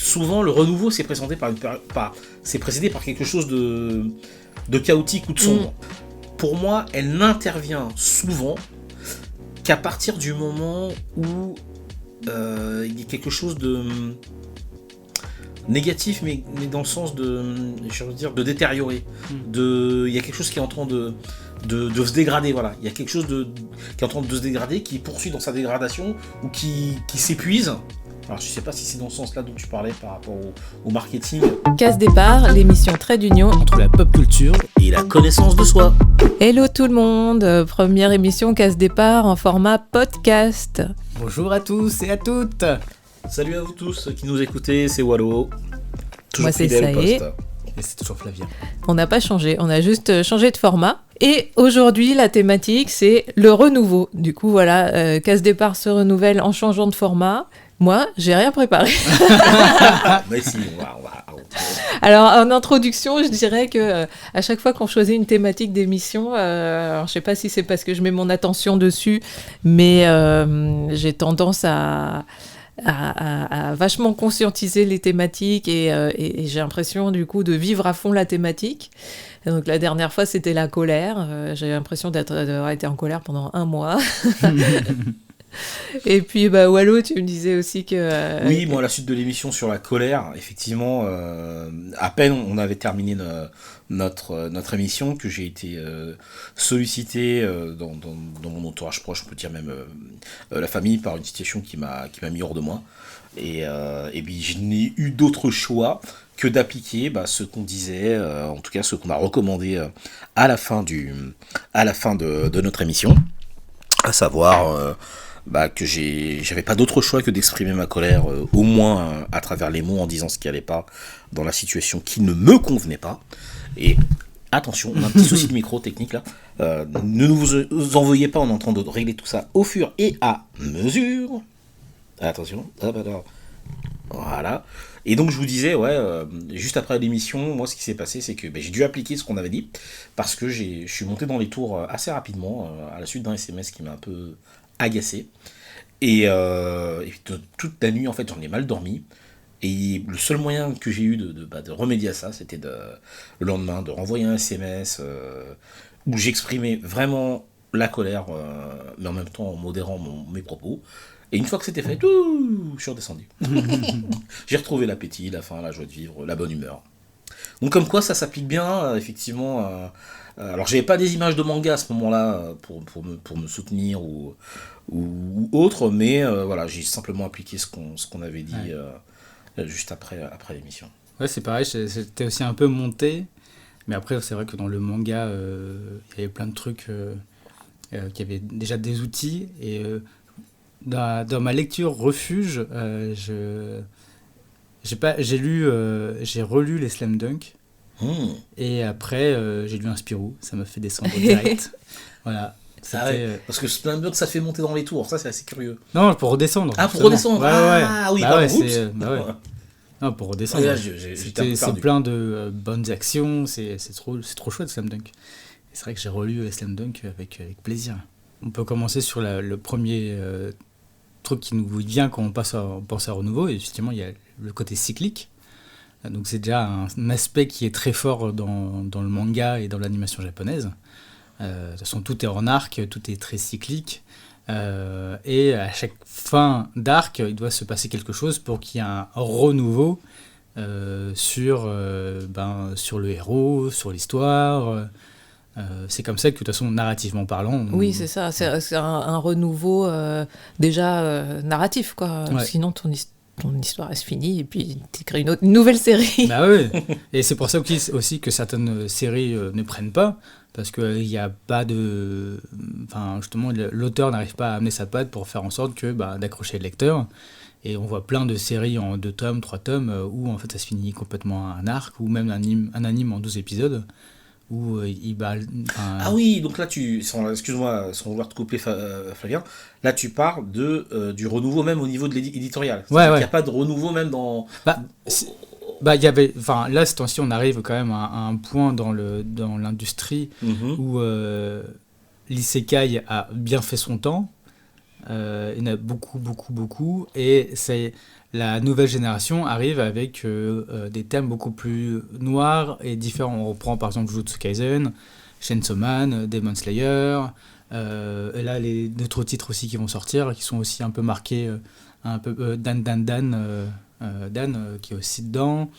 souvent le renouveau c'est précédé par quelque chose de chaotique ou de sombre. Pour moi, elle n'intervient souvent qu'à partir du moment où il y a quelque chose de négatif, mais dans le sens de détériorer. Il y a quelque chose qui est en train de se dégrader, voilà. Il y a quelque chose qui est en train de se dégrader, qui poursuit dans sa dégradation, ou qui s'épuise. Alors je sais pas si c'est dans ce sens-là dont tu parlais par rapport au marketing. Case Départ, l'émission trait d'union entre la pop culture et la connaissance de soi. Hello tout le monde, première émission Case Départ en format podcast. Bonjour à tous et à toutes. Salut à vous tous qui nous écoutez, c'est Wallo. Moi c'est Saé. Et c'est toujours Flavien. On n'a pas changé, on a juste changé de format. Et aujourd'hui, la thématique, c'est le renouveau. Du coup, voilà, Case Départ se renouvelle en changeant de format. Moi, j'ai rien préparé. Mais si, Alors, en introduction, je dirais que à chaque fois qu'on choisit une thématique d'émission, alors je sais pas si c'est parce que je mets mon attention dessus, mais j'ai tendance à vachement conscientiser les thématiques et j'ai l'impression du coup de vivre à fond la thématique. Et donc la dernière fois, c'était la colère. J'ai l'impression d'avoir été en colère pendant 1 mois. Et puis Wallo, tu me disais aussi que... Oui, moi, la suite de l'émission sur la colère, effectivement, à peine on avait terminé notre émission, que j'ai été sollicité dans mon entourage proche, on peut dire même la famille, par une situation qui m'a mis hors de moi. Et puis je n'ai eu d'autre choix que d'appliquer ce qu'on disait, en tout cas ce qu'on a recommandé à la fin de notre émission, à savoir... que j'avais pas d'autre choix que d'exprimer ma colère, au moins à travers les mots, en disant ce qui allait pas dans la situation qui ne me convenait pas. Et attention, on a un petit souci de micro technique là. Ne vous envoyez pas, on est en train de régler tout ça au fur et à mesure. Attention, voilà. Et donc je vous disais, juste après l'émission, moi ce qui s'est passé, c'est que j'ai dû appliquer ce qu'on avait dit, parce que je suis monté dans les tours assez rapidement, à la suite d'un SMS qui m'a un peu agacé. Et toute la nuit, en fait, j'en ai mal dormi. Et le seul moyen que j'ai eu de remédier à ça, c'était le lendemain de renvoyer un SMS où j'exprimais vraiment la colère, mais en même temps en modérant mes propos. Et une fois que c'était fait, je suis redescendu. J'ai retrouvé l'appétit, la faim, la joie de vivre, la bonne humeur. Donc comme quoi ça s'applique bien, effectivement. Alors j'avais pas des images de manga à ce moment-là pour me soutenir ou autre, mais voilà, j'ai simplement appliqué ce qu'on avait dit juste après l'émission. Ouais, c'est pareil, c'était aussi un peu monté, mais après c'est vrai que dans le manga, il y avait plein de trucs qui avaient déjà des outils, et dans ma lecture refuge, j'ai relu les Slam Dunk. Et après j'ai lu un Spirou, ça m'a fait descendre direct. Voilà. Parce que Slam Dunk ça fait monter dans les tours, ça c'est assez curieux. Non, pour redescendre. Ah, pour redescendre. Ah oui, non, pour redescendre. C'est plein de bonnes actions, c'est trop chouette Slam Dunk. Et c'est vrai que j'ai relu Slam Dunk avec plaisir. On peut commencer sur le premier truc qui nous vient quand on pense à renouveau, et justement il y a le côté cyclique. Donc c'est déjà un aspect qui est très fort dans le manga et dans l'animation japonaise. De toute façon, tout est en arc, tout est très cyclique. Et à chaque fin d'arc, il doit se passer quelque chose pour qu'il y ait un renouveau sur le héros, sur l'histoire. C'est comme ça que, de toute façon, narrativement parlant... Oui, c'est ça. C'est un renouveau déjà narratif, quoi. Ouais. Sinon, ton histoire elle se finit et puis tu crées une nouvelle série. Bah oui. Et c'est pour ça aussi que certaines séries ne prennent pas, parce qu'il n'y a pas de... Enfin, justement, l'auteur n'arrive pas à amener sa patte pour faire en sorte d'accrocher le lecteur. Et on voit plein de séries en 2 tomes, 3 tomes, où en fait ça se finit complètement à un arc, ou même un anime en 12 épisodes, où Ah oui, donc là, excuse-moi, sans vouloir te couper, Flavien, là tu parles du renouveau même au niveau de l'éditorial. Ouais. Il n'y a pas de renouveau même dans... il y avait, là, ce temps-ci, on arrive quand même à un point dans l'industrie où l'isekai a bien fait son temps. Il y en a beaucoup. Et la nouvelle génération arrive avec des thèmes beaucoup plus noirs et différents. On reprend par exemple Jujutsu Kaisen, Chainsaw Man, Demon Slayer. Et là, les d'autres titres aussi qui vont sortir, qui sont aussi un peu marqués, Dan, qui est aussi dedans.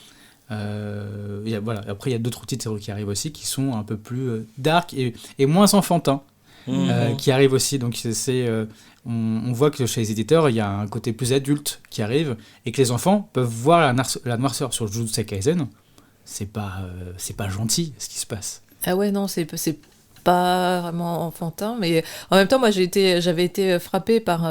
Voilà. Après, il y a d'autres titres qui arrivent aussi, qui sont un peu plus dark et moins enfantins, qui arrivent aussi. Donc, on voit que chez les éditeurs, il y a un côté plus adulte qui arrive, et que les enfants peuvent voir la noirceur sur Jujutsu Kaisen. C'est pas gentil, ce qui se passe. Ah ouais, non, c'est pas vraiment enfantin, mais en même temps, moi, j'avais été frappée par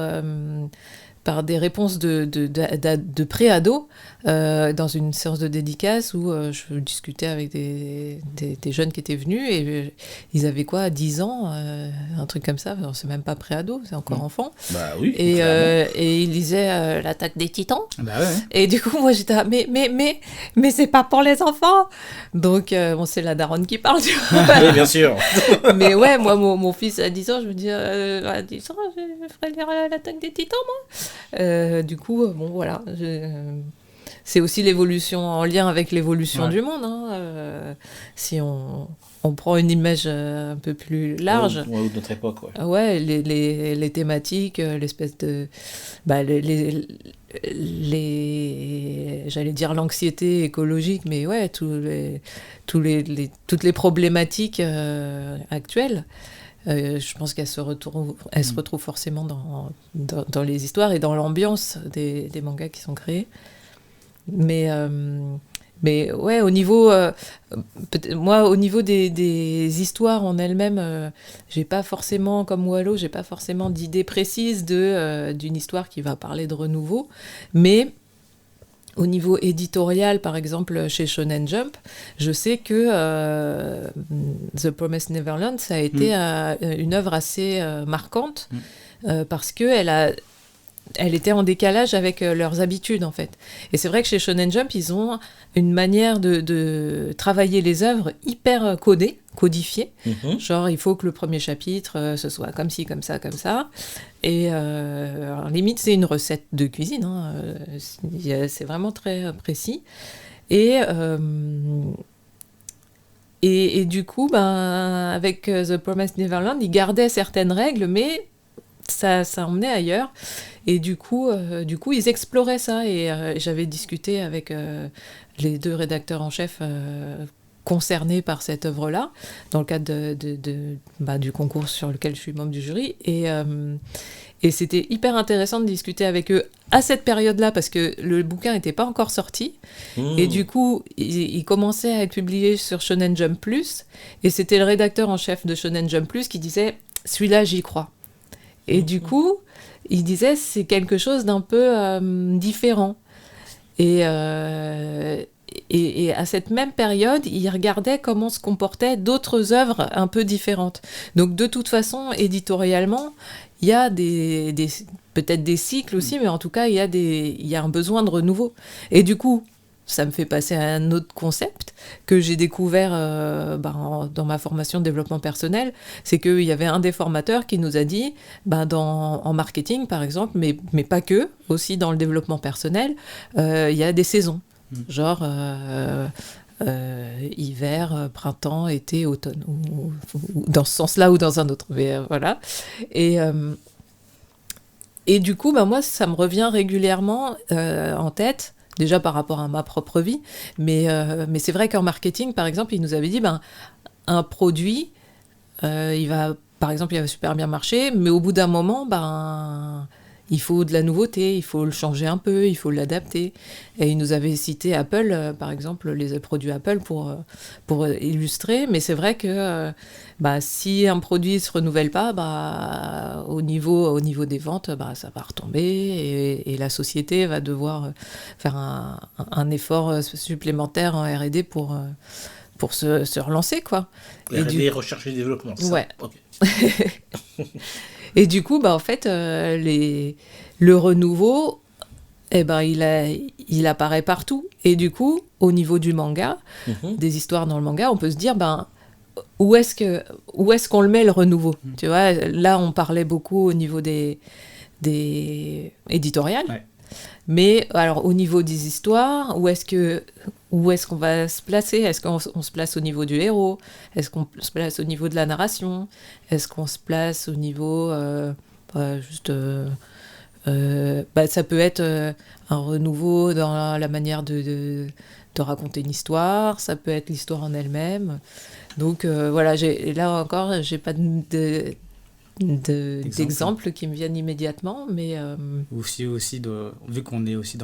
des réponses de pré-ados dans une séance de dédicace où je discutais avec des jeunes qui étaient venus et ils avaient quoi, 10 ans, un truc comme ça, c'est même pas pré-ado, c'est encore enfant. Bah oui. Et ils lisaient L'attaque des Titans. Bah ouais. Et du coup, moi j'étais là, mais c'est pas pour les enfants. Donc, c'est la daronne qui parle, tu vois. Oui, bien sûr. Mais ouais, moi, mon fils à 10 ans, je me dis, à 10 ans, je ferais lire L'attaque des Titans, moi. Du coup, bon, voilà. C'est aussi l'évolution, en lien avec l'évolution du monde. Si on prend une image un peu plus large. Ou de notre époque, ouais. Ouais, les thématiques, l'espèce de... j'allais dire l'anxiété écologique, mais ouais, toutes les problématiques actuelles. Je pense qu'elle se retrouve forcément dans les histoires et dans l'ambiance des mangas qui sont créés. Mais ouais, au niveau des histoires en elles-mêmes, j'ai pas forcément, comme Wallo, j'ai pas forcément d'idée précise d'une histoire qui va parler de renouveau, mais au niveau éditorial, par exemple, chez Shonen Jump, je sais que The Promised Neverland, ça a été une œuvre assez marquante, parce qu'elle était en décalage avec leurs habitudes, en fait. Et c'est vrai que chez Shonen Jump, ils ont une manière de travailler les œuvres hyper codifiée. Genre, il faut que le premier chapitre, ce soit comme ci, comme ça, comme ça. Et limite, c'est une recette de cuisine. C'est vraiment très précis. Et du coup, avec The Promised Neverland, ils gardaient certaines règles, mais ça emmenait ailleurs. Et du coup, ils exploraient ça. Et j'avais discuté avec les 2 rédacteurs en chef concernés par cette œuvre-là, dans le cadre du concours sur lequel je suis membre du jury. Et c'était hyper intéressant de discuter avec eux à cette période-là, parce que le bouquin n'était pas encore sorti. Et du coup, il commençait à être publié sur Shonen Jump Plus. Et c'était le rédacteur en chef de Shonen Jump Plus qui disait « Celui-là, j'y crois ». Et du coup, il disait c'est quelque chose d'un peu différent. Et à cette même période, il regardait comment se comportaient d'autres œuvres un peu différentes. Donc de toute façon, éditorialement, il y a peut-être des cycles aussi, mais en tout cas, il y a un besoin de renouveau. Et du coup, ça me fait passer à un autre concept que j'ai découvert dans ma formation de développement personnel, c'est qu'il y avait un des formateurs qui nous a dit, en marketing par exemple, mais pas que, aussi dans le développement personnel, il y a des saisons, genre hiver, printemps, été, automne, ou dans ce sens-là ou dans un autre, mais voilà. Et du coup, moi, ça me revient régulièrement en tête, déjà par rapport à ma propre vie, mais c'est vrai qu'en marketing, par exemple, il nous avait dit, un produit, il va super bien marcher, mais au bout d'un moment, il faut de la nouveauté, il faut le changer un peu, il faut l'adapter. Et il nous avait cité Apple, par exemple, les produits Apple pour illustrer, mais c'est vrai que si un produit se renouvelle pas, au niveau des ventes, ça va retomber et la société va devoir faire un effort supplémentaire en R&D pour se relancer, quoi. R&D, recherche et développement, c'est ouais. Ça. Okay. Et du coup, en fait, le renouveau, il apparaît partout. Et du coup, au niveau du manga, des histoires dans le manga, on peut se dire, où est-ce qu'on le met, le renouveau ? Tu vois, là, on parlait beaucoup au niveau des éditoriales. Ouais. Mais alors au niveau des histoires, où est-ce qu'on va se placer? Est-ce qu'on se place au niveau du héros? Est-ce qu'on se place au niveau de la narration? Est-ce qu'on se place au niveau ça peut être un renouveau dans la manière de raconter une histoire, ça peut être l'histoire en elle-même. Donc voilà, là encore, j'ai pas d'exemples qui me viennent immédiatement, mais aussi vu qu'on est aussi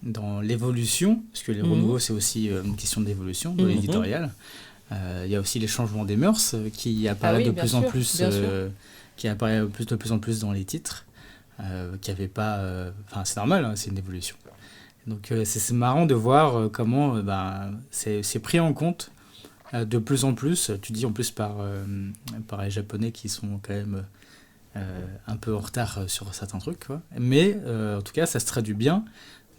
dans l'évolution, parce que les renouveaux c'est aussi une question d'évolution de l'éditorial. Il y a aussi les changements des mœurs qui apparaissent de plus en plus dans les titres, qui n'avaient pas. Enfin, c'est normal, hein, c'est une évolution. Donc c'est marrant de voir comment c'est pris en compte de plus en plus. Tu dis en plus par les Japonais qui sont quand même un peu en retard sur certains trucs, quoi. Mais en tout cas, ça se traduit bien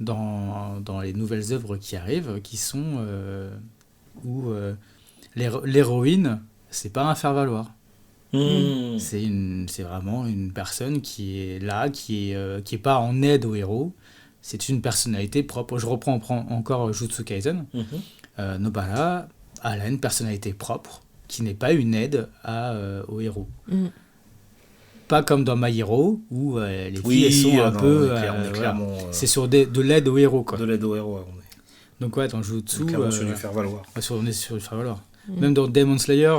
dans les nouvelles œuvres qui arrivent, qui sont où l'héroïne, c'est pas un faire-valoir. C'est vraiment une personne qui est là, qui est pas en aide au héros. C'est une personnalité propre. Je reprends encore Jujutsu Kaisen. Nobara, elle a une personnalité propre qui n'est pas une aide au héros. Pas comme dans My Hero où les filles elles sont un peu. C'est sur de l'aide au héros, quoi. De l'aide au héros. Donc ouais, dans Jujutsu. Sur du faire valoir. On est sur du faire valoir. Même dans Demon Slayer.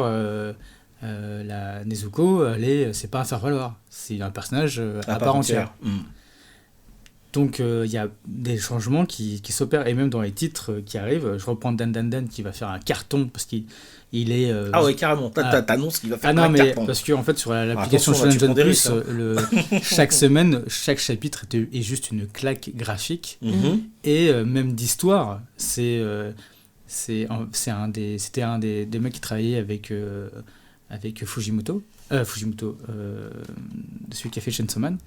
La Nezuko, c'est pas un faire-valoir, c'est un personnage à part entière. Donc il y a des changements qui s'opèrent, et même dans les titres qui arrivent. Je reprends Dan Dan Dan qui va faire un carton parce qu'il est. Ah ouais, carrément, t'annonces qu'il va faire un carton. Ah non, mais parce qu'en fait, sur l'application Shonen Jump Plus, chaque semaine, chaque chapitre est juste une claque graphique, et même d'histoire. C'était un des mecs qui travaillait avec Fujimoto, celui qui a fait Chainsaw Man.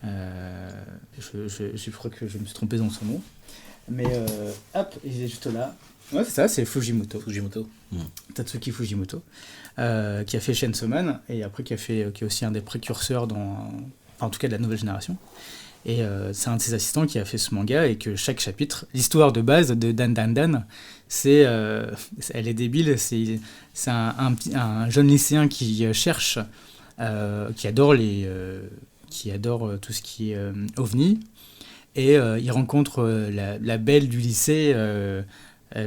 Je crois que je me suis trompé dans son nom. Mais hop, il est juste là. Ouais, c'est ça, c'est Fujimoto. Tatsuki Fujimoto, qui a fait Chainsaw Man, et après qui est aussi un des précurseurs en tout cas de la nouvelle génération. Et c'est un de ses assistants qui a fait ce manga, et que chaque chapitre, l'histoire de base de Dan Dan Dan, elle est débile, c'est un jeune lycéen qui cherche, qui adore tout ce qui est ovni, et il rencontre la belle du lycée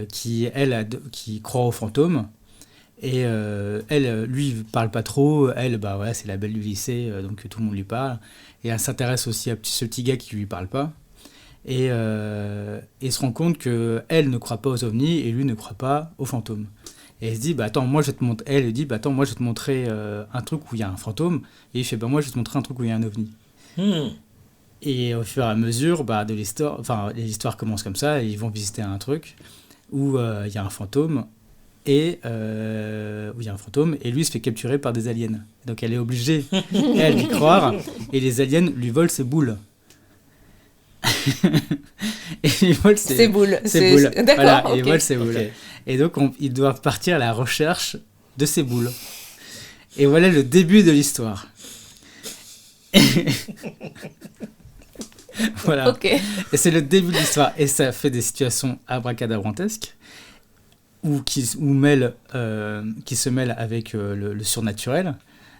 qui croit aux fantômes, et elle, lui, parle pas trop, elle, c'est la belle du lycée, donc tout le monde lui parle, et elle s'intéresse aussi à ce petit gars qui lui parle pas. Et se rend compte qu'elle ne croit pas aux ovnis et lui ne croit pas aux fantômes. Et elle se dit, attends, moi je vais te montrer. Elle dit, attends, moi je vais te montrer un truc où il y a un fantôme. Et il fait, moi je vais te montrer un truc où il y a un ovni. Et au fur et à mesure de l'histoire, les histoires commencent comme ça, et ils vont visiter un truc où il y a un fantôme. Et lui se fait capturer par des aliens. Donc elle est obligée, elle, d'y croire. Et les aliens lui volent ses boules. Et ils volent ses boules. D'accord, voilà, okay. Ils volent ses boules. Et donc ils doivent partir à la recherche de ces boules. Et voilà le début de l'histoire. Voilà. Okay. Et c'est le début de l'histoire. Et ça fait des situations abracadabrantesques qui se mêlent avec le surnaturel,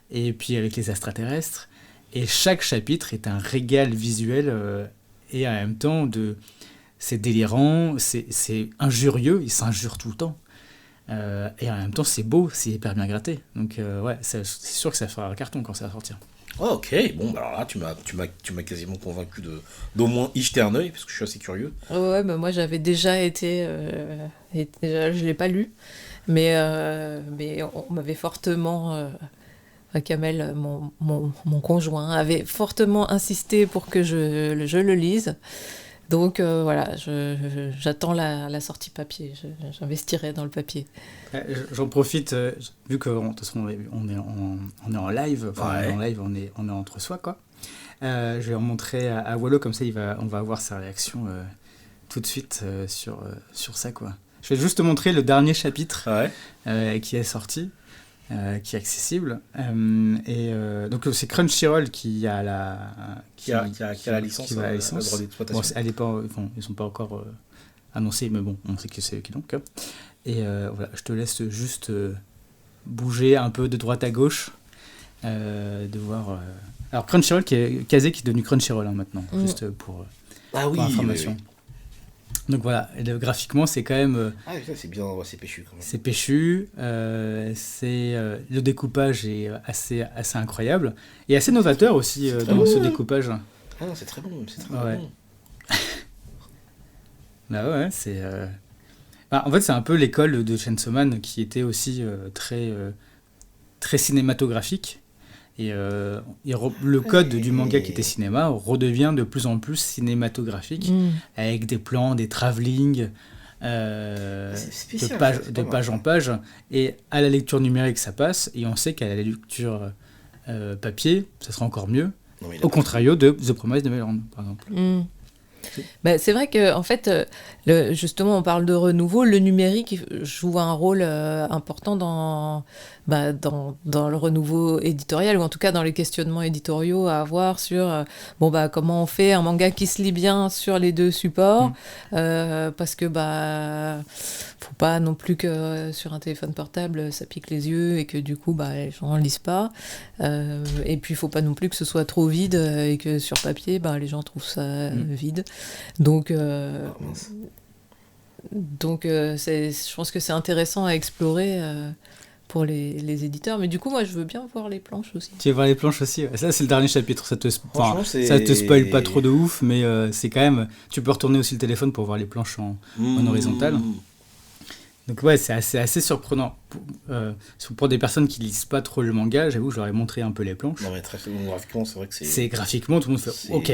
et puis avec les extraterrestres. Et chaque chapitre est un régal visuel, et en même temps, c'est délirant, c'est injurieux, il s'injure tout le temps. Et en même temps, c'est beau, c'est hyper bien gratté. Donc c'est sûr que ça fera un carton quand ça va sortir. Oh, ok, bon, alors là, tu m'as quasiment convaincu d'au moins y jeter un œil, parce que je suis assez curieux. Ouais, moi j'avais déjà été... je l'ai pas lu, mais on m'avait fortement... Kamel, mon conjoint, avait fortement insisté pour que je le lise. Donc voilà, j'attends la sortie papier, j'investirai dans le papier. J'en profite, vu que de toute façon on est en live, on est entre soi, quoi. Je vais en montrer à Wallo, comme ça on va avoir sa réaction tout de suite sur ça, quoi. Je vais juste te montrer le dernier chapitre qui est sorti. qui est accessible. Donc c'est Crunchyroll qui a la licence, qui va la licence. Droit d'exploitation. Bon, elle est pas, enfin, ils sont pas encore annoncés, mais bon, on sait que c'est eux qui donc. Et voilà, je te laisse juste bouger un peu de droite à gauche, de voir. Alors Crunchyroll Kazé qui est devenu Crunchyroll maintenant, juste pour information. Oui. Donc voilà, graphiquement c'est quand même... c'est bien, c'est péchu quand même. C'est péchu, le découpage est assez incroyable, et assez novateur aussi dans ce découpage. Ah non, c'est très bon, c'est très bon. Bah ouais, c'est... en fait c'est un peu l'école de Chainsaw Man qui était aussi très cinématographique. Et le code du manga qui était cinéma redevient de plus en plus cinématographique, avec des plans, des travelling, de page en page. Et à la lecture numérique, ça passe, et on sait qu'à la lecture papier, ça sera encore mieux. Au contrario de The Promised Neverland, par exemple. C'est vrai que en fait, justement, on parle de renouveau. Le numérique joue un rôle important dans le renouveau éditorial, ou en tout cas dans les questionnements éditoriaux à avoir sur comment on fait un manga qui se lit bien sur les deux supports, parce que faut pas non plus que sur un téléphone portable ça pique les yeux et que du coup les gens lisent pas, et puis il faut pas non plus que ce soit trop vide et que sur papier les gens trouvent ça vide. Donc je pense que c'est intéressant à explorer pour les éditeurs, mais du coup moi je veux bien voir les planches aussi. Tu veux voir les planches aussi? Ça c'est le dernier chapitre, ça te spoil pas trop de ouf, mais c'est quand même, tu peux retourner aussi le téléphone pour voir les planches en horizontal. Donc ouais, c'est assez surprenant. Pour des personnes qui lisent pas trop le manga, j'avoue, je leur ai montré un peu les planches. Non mais graphiquement, c'est vrai que c'est graphiquement, tout le monde fait ok,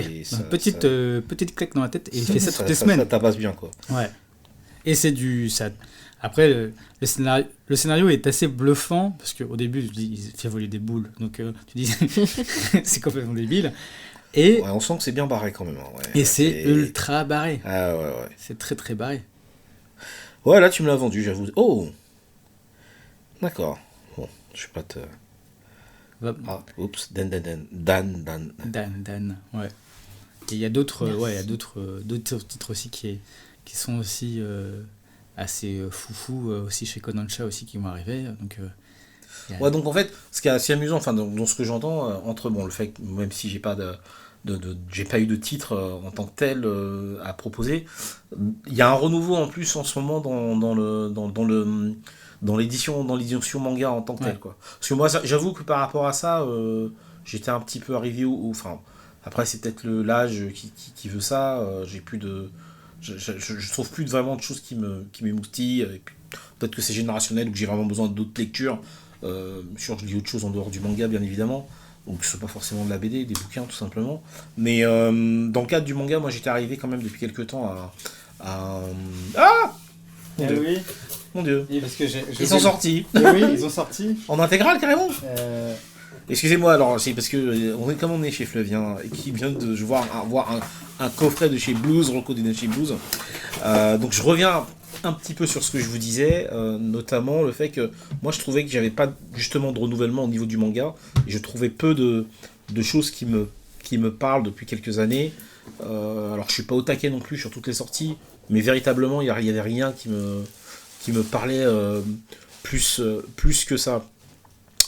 petite claque dans la tête, et il fait ça toutes les semaines. Ça tabasse bien, quoi. Ouais. Et c'est après, le scénario est assez bluffant, parce qu'au début, tu dis, il fait voler des boules, donc tu dis, c'est complètement débile. Et on sent que c'est bien barré quand même. Et c'est ultra barré. Ah ouais. C'est très très barré. Ouais, là tu me l'as vendu, j'avoue. Oh, d'accord. Bon, je vais pas te... oups, Dan, ouais. Et il y a d'autres titres aussi qui sont aussi assez foufou aussi chez Kodansha aussi qui vont arriver. Donc, donc en fait, ce qui est assez amusant, enfin dans ce que j'entends, entre le fait que même si j'ai pas j'ai pas eu de titre en tant que tel à proposer, il y a un renouveau en plus en ce moment dans l'édition manga en tant que tel, quoi. Parce que moi j'avoue que par rapport à ça, j'étais un petit peu arrivé enfin après c'est peut-être l'âge qui veut ça, j'ai plus de je trouve plus vraiment de choses qui m'émoustillent, et puis peut-être que c'est générationnel ou que j'ai vraiment besoin d'autres lectures. Je lis autre chose en dehors du manga, bien évidemment, donc ce n'est pas forcément de la BD, des bouquins tout simplement, mais dans le cadre du manga, moi j'étais arrivé quand même depuis quelques temps à oui. Mon Dieu. Oui, parce que ils sont sortis. Oui, ils ont sorti. En intégrale carrément. Excusez-moi, alors c'est parce que comme on est chez Flavien et qui vient de voir un coffret de chez Blues, Rocco de chez Blues, donc je reviens un petit peu sur ce que je vous disais, notamment le fait que moi je trouvais que j'avais pas justement de renouvellement au niveau du manga, et je trouvais peu de choses qui me parlent depuis quelques années. Alors je suis pas au taquet non plus sur toutes les sorties, mais véritablement il y avait rien qui me parlait plus que ça.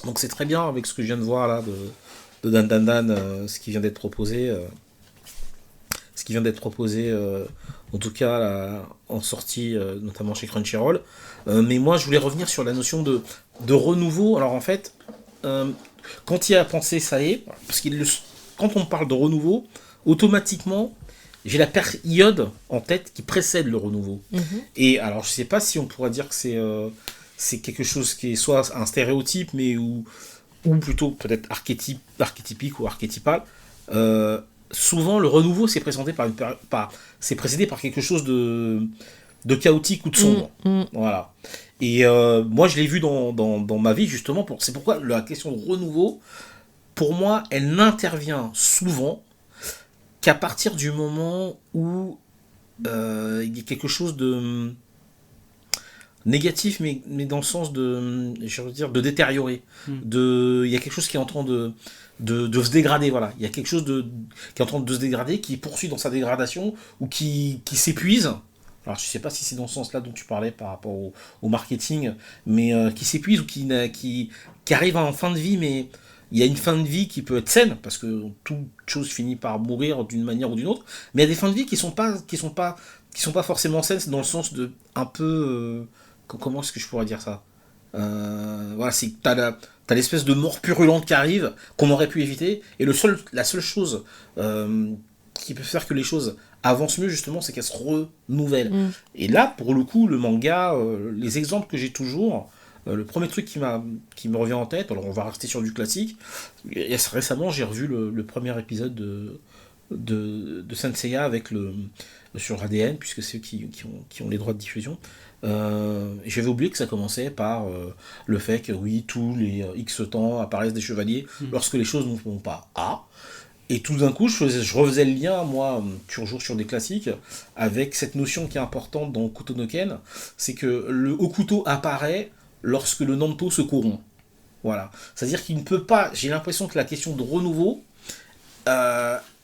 Donc c'est très bien avec ce que je viens de voir là de Dan, ce qui vient d'être proposé. En tout cas là, en sortie, notamment chez Crunchyroll. Mais moi je voulais revenir sur la notion de renouveau. Alors en fait, quand il y a pensé, ça y est, parce que quand on parle de renouveau, automatiquement, j'ai la période en tête qui précède le renouveau. Et alors je sais pas si on pourrait dire que c'est quelque chose qui est soit un stéréotype, mais ou plutôt peut-être archétypique ou archétypal. Souvent, le renouveau c'est précédé par quelque chose de chaotique ou de sombre. Voilà. Et moi, je l'ai vu dans ma vie, justement. C'est pourquoi la question de renouveau, pour moi, elle n'intervient souvent qu'à partir du moment où il y a quelque chose de... négatif, mais dans le sens de, je veux dire, de détériorer. Il y a quelque chose qui est en train de se dégrader, voilà. Il y a quelque chose qui est en train de se dégrader, qui poursuit dans sa dégradation, ou qui s'épuise. Alors je sais pas si c'est dans ce sens-là dont tu parlais par rapport au marketing, mais qui s'épuise ou qui arrive en fin de vie, mais il y a une fin de vie qui peut être saine, parce que toute chose finit par mourir d'une manière ou d'une autre, mais il y a des fins de vie qui sont pas forcément saines, c'est dans le sens de un peu comment est-ce que je pourrais dire ça, voilà, c'est que t'as l'espèce de mort purulente qui arrive, qu'on aurait pu éviter, et la seule chose qui peut faire que les choses avancent mieux, justement, c'est qu'elles se renouvellent. Et là, pour le coup, le manga, les exemples que j'ai toujours, le premier truc qui me revient en tête, alors on va rester sur du classique, récemment j'ai revu le premier épisode de Saint Seiya sur ADN, puisque c'est eux qui ont les droits de diffusion. J'avais oublié que ça commençait par le fait que oui, tous les X temps apparaissent des chevaliers lorsque les choses ne vont pas. Et tout d'un coup, je refaisais le lien, moi, toujours sur des classiques, avec cette notion qui est importante dans Hokuto no Ken, c'est que le Hokuto apparaît lorsque le Nanto se corrompt. Voilà. C'est-à-dire qu'il ne peut pas, j'ai l'impression que la question de renouveau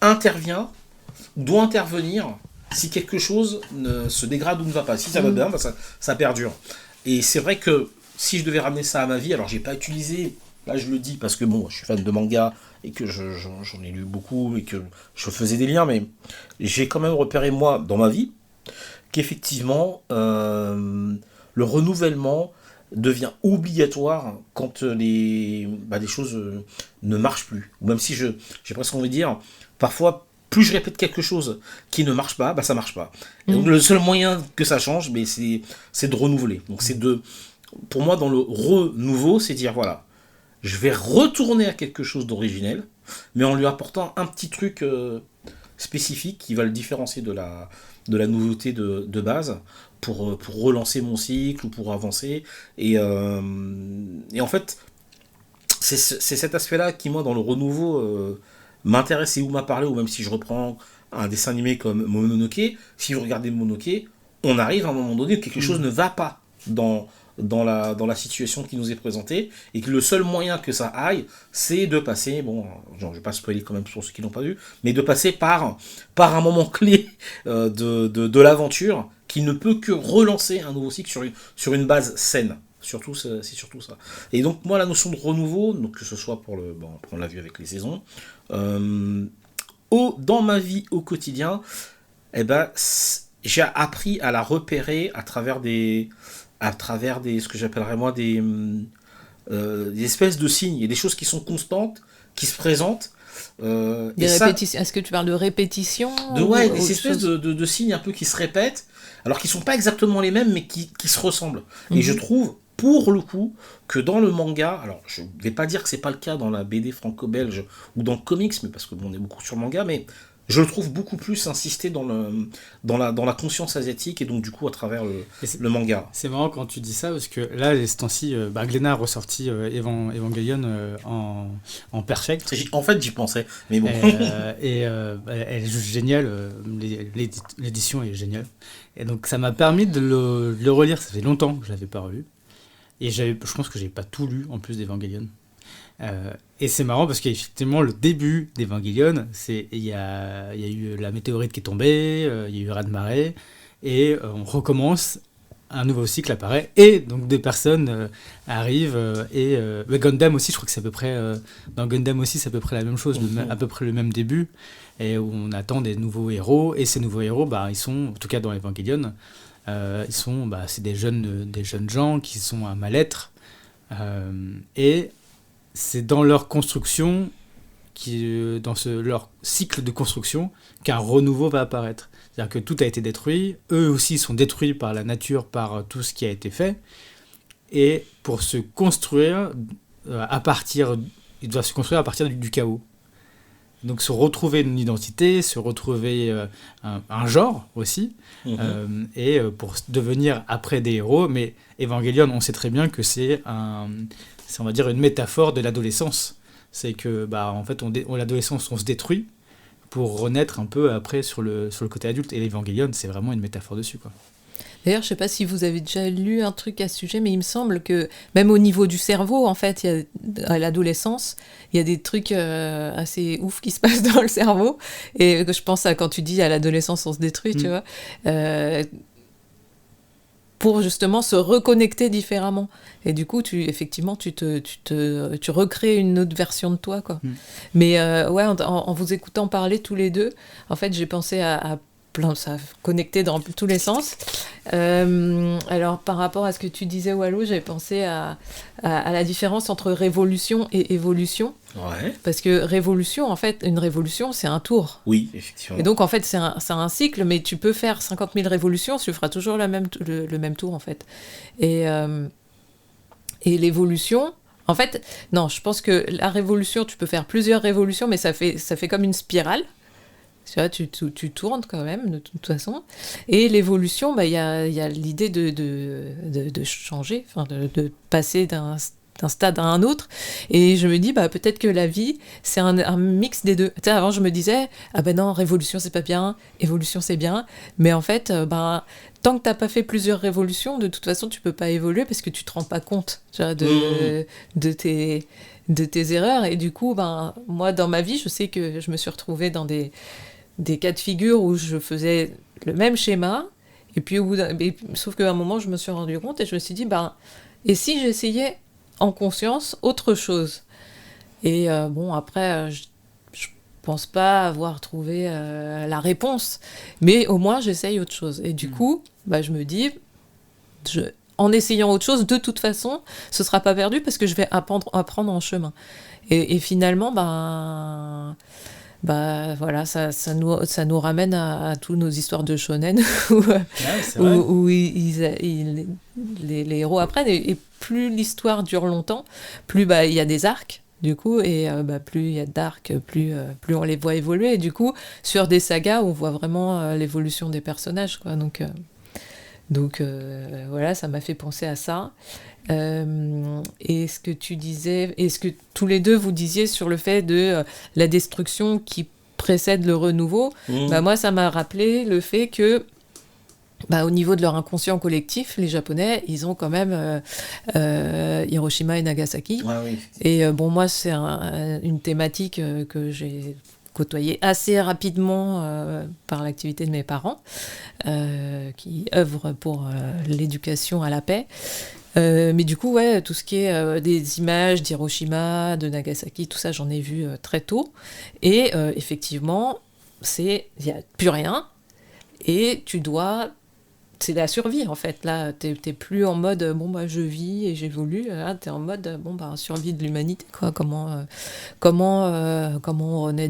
intervient, doit intervenir, si quelque chose se dégrade ou ne va pas. Si ça va bien, ça perdure. Et c'est vrai que si je devais ramener ça à ma vie, alors j'ai pas utilisé, là je le dis parce que bon, je suis fan de manga et que j'en ai lu beaucoup et que je faisais des liens, mais j'ai quand même repéré moi dans ma vie qu'effectivement le renouvellement devient obligatoire quand des choses ne marchent plus. Ou même si j'ai presque envie de dire, parfois plus je répète quelque chose qui ne marche pas, ça marche pas. Et donc le seul moyen que ça change, c'est de renouveler. Donc pour moi, dans le renouveau, c'est dire voilà, je vais retourner à quelque chose d'originel, mais en lui apportant un petit truc spécifique qui va le différencier de la nouveauté de base pour relancer mon cycle ou pour avancer. Et en fait, c'est cet aspect-là qui, moi, dans le renouveau, m'intéresse et où m'a parlé, ou même si je reprends un dessin animé comme Mononoke, si vous regardez Mononoke, on arrive à un moment donné où quelque chose ne va pas dans la situation qui nous est présentée, et que le seul moyen que ça aille, c'est de passer, je vais pas spoiler quand même pour ceux qui l'ont pas vu, mais de passer par un moment clé de l'aventure, qui ne peut que relancer un nouveau cycle sur une base saine. C'est surtout ça. Et donc moi, la notion de renouveau, donc que ce soit on l'a vu avec les saisons, dans ma vie au quotidien, j'ai appris à la repérer à travers ce que j'appellerais moi des espèces de signes. Il y a des choses qui sont constantes, qui se présentent. Est-ce que tu parles de répétition des espèces de signes un peu qui se répètent, alors qu'ils sont pas exactement les mêmes, mais qui se ressemblent. Et je trouve, pour le coup, que dans le manga, alors je vais pas dire que c'est pas le cas dans la BD franco-belge ou dans le comics, mais parce que on est beaucoup sur le manga, mais je le trouve beaucoup plus insisté dans la conscience asiatique, et donc du coup à travers le manga. C'est marrant quand tu dis ça, parce que là, ces temps-ci, Glénat a ressorti Evangelion en perfect. En fait, j'y pensais, mais bon. Elle est juste géniale, l'édition est géniale. Et donc ça m'a permis de le relire, ça fait longtemps que je l'avais pas relu. Et je pense que j'ai pas tout lu en plus d'Evangelion. Et c'est marrant parce qu'effectivement, le début d'Evangelion, il y a eu la météorite qui est tombée, il y a eu raz-de-marée, et on recommence, un nouveau cycle apparaît, et donc des personnes arrivent, et Gundam aussi, je crois que c'est à peu près, dans Gundam aussi, c'est à peu près la même chose, à peu près le même début, et où on attend des nouveaux héros, et ces nouveaux héros, ils sont, en tout cas dans Evangelion, c'est des jeunes gens qui sont à mal-être, et c'est dans leur construction, dans leur cycle de construction, qu'un renouveau va apparaître. C'est-à-dire que tout a été détruit, eux aussi sont détruits par la nature, par tout ce qui a été fait, et pour se construire, ils doivent se construire à partir du chaos. Donc se retrouver une identité, se retrouver un genre aussi, et pour devenir après des héros. Mais Evangelion, on sait très bien que c'est on va dire une métaphore de l'adolescence. C'est que en fait, l'adolescence, on se détruit pour renaître un peu après sur le côté adulte. Et l'Evangelion, c'est vraiment une métaphore dessus, quoi. D'ailleurs, je ne sais pas si vous avez déjà lu un truc à ce sujet, mais il me semble que même au niveau du cerveau, en fait, à l'adolescence, il y a des trucs assez ouf qui se passent dans le cerveau. Et je pense à quand tu dis à l'adolescence, on se détruit, tu vois. Pour justement se reconnecter différemment. Et du coup, tu recrées une autre version de toi, quoi. Mais ouais, en vous écoutant parler tous les deux, en fait, j'ai pensé à ça connecté dans tous les sens. Alors, par rapport à ce que tu disais, Walou, j'avais pensé à la différence entre révolution et évolution. Ouais. Parce que révolution, en fait, une révolution, c'est un tour. Oui, effectivement. Et donc, en fait, c'est un cycle, mais tu peux faire 50 000 révolutions, tu feras toujours le même tour, en fait. Et l'évolution... En fait, non, je pense que la révolution, tu peux faire plusieurs révolutions, mais ça fait comme une spirale. Tu vois, tu tournes quand même, de toute façon. Et l'évolution, bah, y a l'idée de changer, de passer d'un stade à un autre. Et je me dis, bah, peut-être que la vie, c'est un mix des deux. Tu sais, avant, je me disais, ah ben non, révolution, c'est pas bien, évolution, c'est bien. Mais en fait, bah, tant que t'as pas fait plusieurs révolutions, de toute façon, tu peux pas évoluer parce que tu te rends pas compte, tu vois, de tes erreurs. Et du coup, ben, moi, dans ma vie, je sais que je me suis retrouvée dans des cas de figure où je faisais le même schéma, et puis sauf qu'à un moment, je me suis rendu compte et je me suis dit, ben, et si j'essayais en conscience autre chose? Et bon, après, je pense pas avoir trouvé la réponse, mais au moins, j'essaye autre chose. Et du coup, bah, je me dis, en essayant autre chose, de toute façon, ce sera pas perdu parce que je vais apprendre en chemin. Et finalement, ben... Bah voilà, ça nous ramène à tous nos histoires de shonen où les héros apprennent, et plus l'histoire dure longtemps, plus bah il y a des arcs du coup, et bah, plus il y a d'arcs, plus on les voit évoluer, et du coup sur des sagas on voit vraiment l'évolution des personnages, quoi. Donc voilà, ça m'a fait penser à ça. Et ce que tu disais, et ce que tous les deux vous disiez sur le fait de la destruction qui précède le renouveau, bah moi ça m'a rappelé le fait que bah, au niveau de leur inconscient collectif, les Japonais, ils ont quand même Hiroshima et Nagasaki. Ouais, oui. Et bon, moi c'est une thématique que j'ai côtoyée assez rapidement par l'activité de mes parents, qui œuvrent pour l'éducation à la paix. Mais du coup, ouais, tout ce qui est des images d'Hiroshima, de Nagasaki, tout ça, j'en ai vu très tôt. Et effectivement, il n'y a plus rien. Et c'est la survie, en fait. Là, t'es plus en mode, bon, bah, je vis et j'évolue. Là, t'es en mode, bon, bah, survie de l'humanité, quoi. Comment on renaît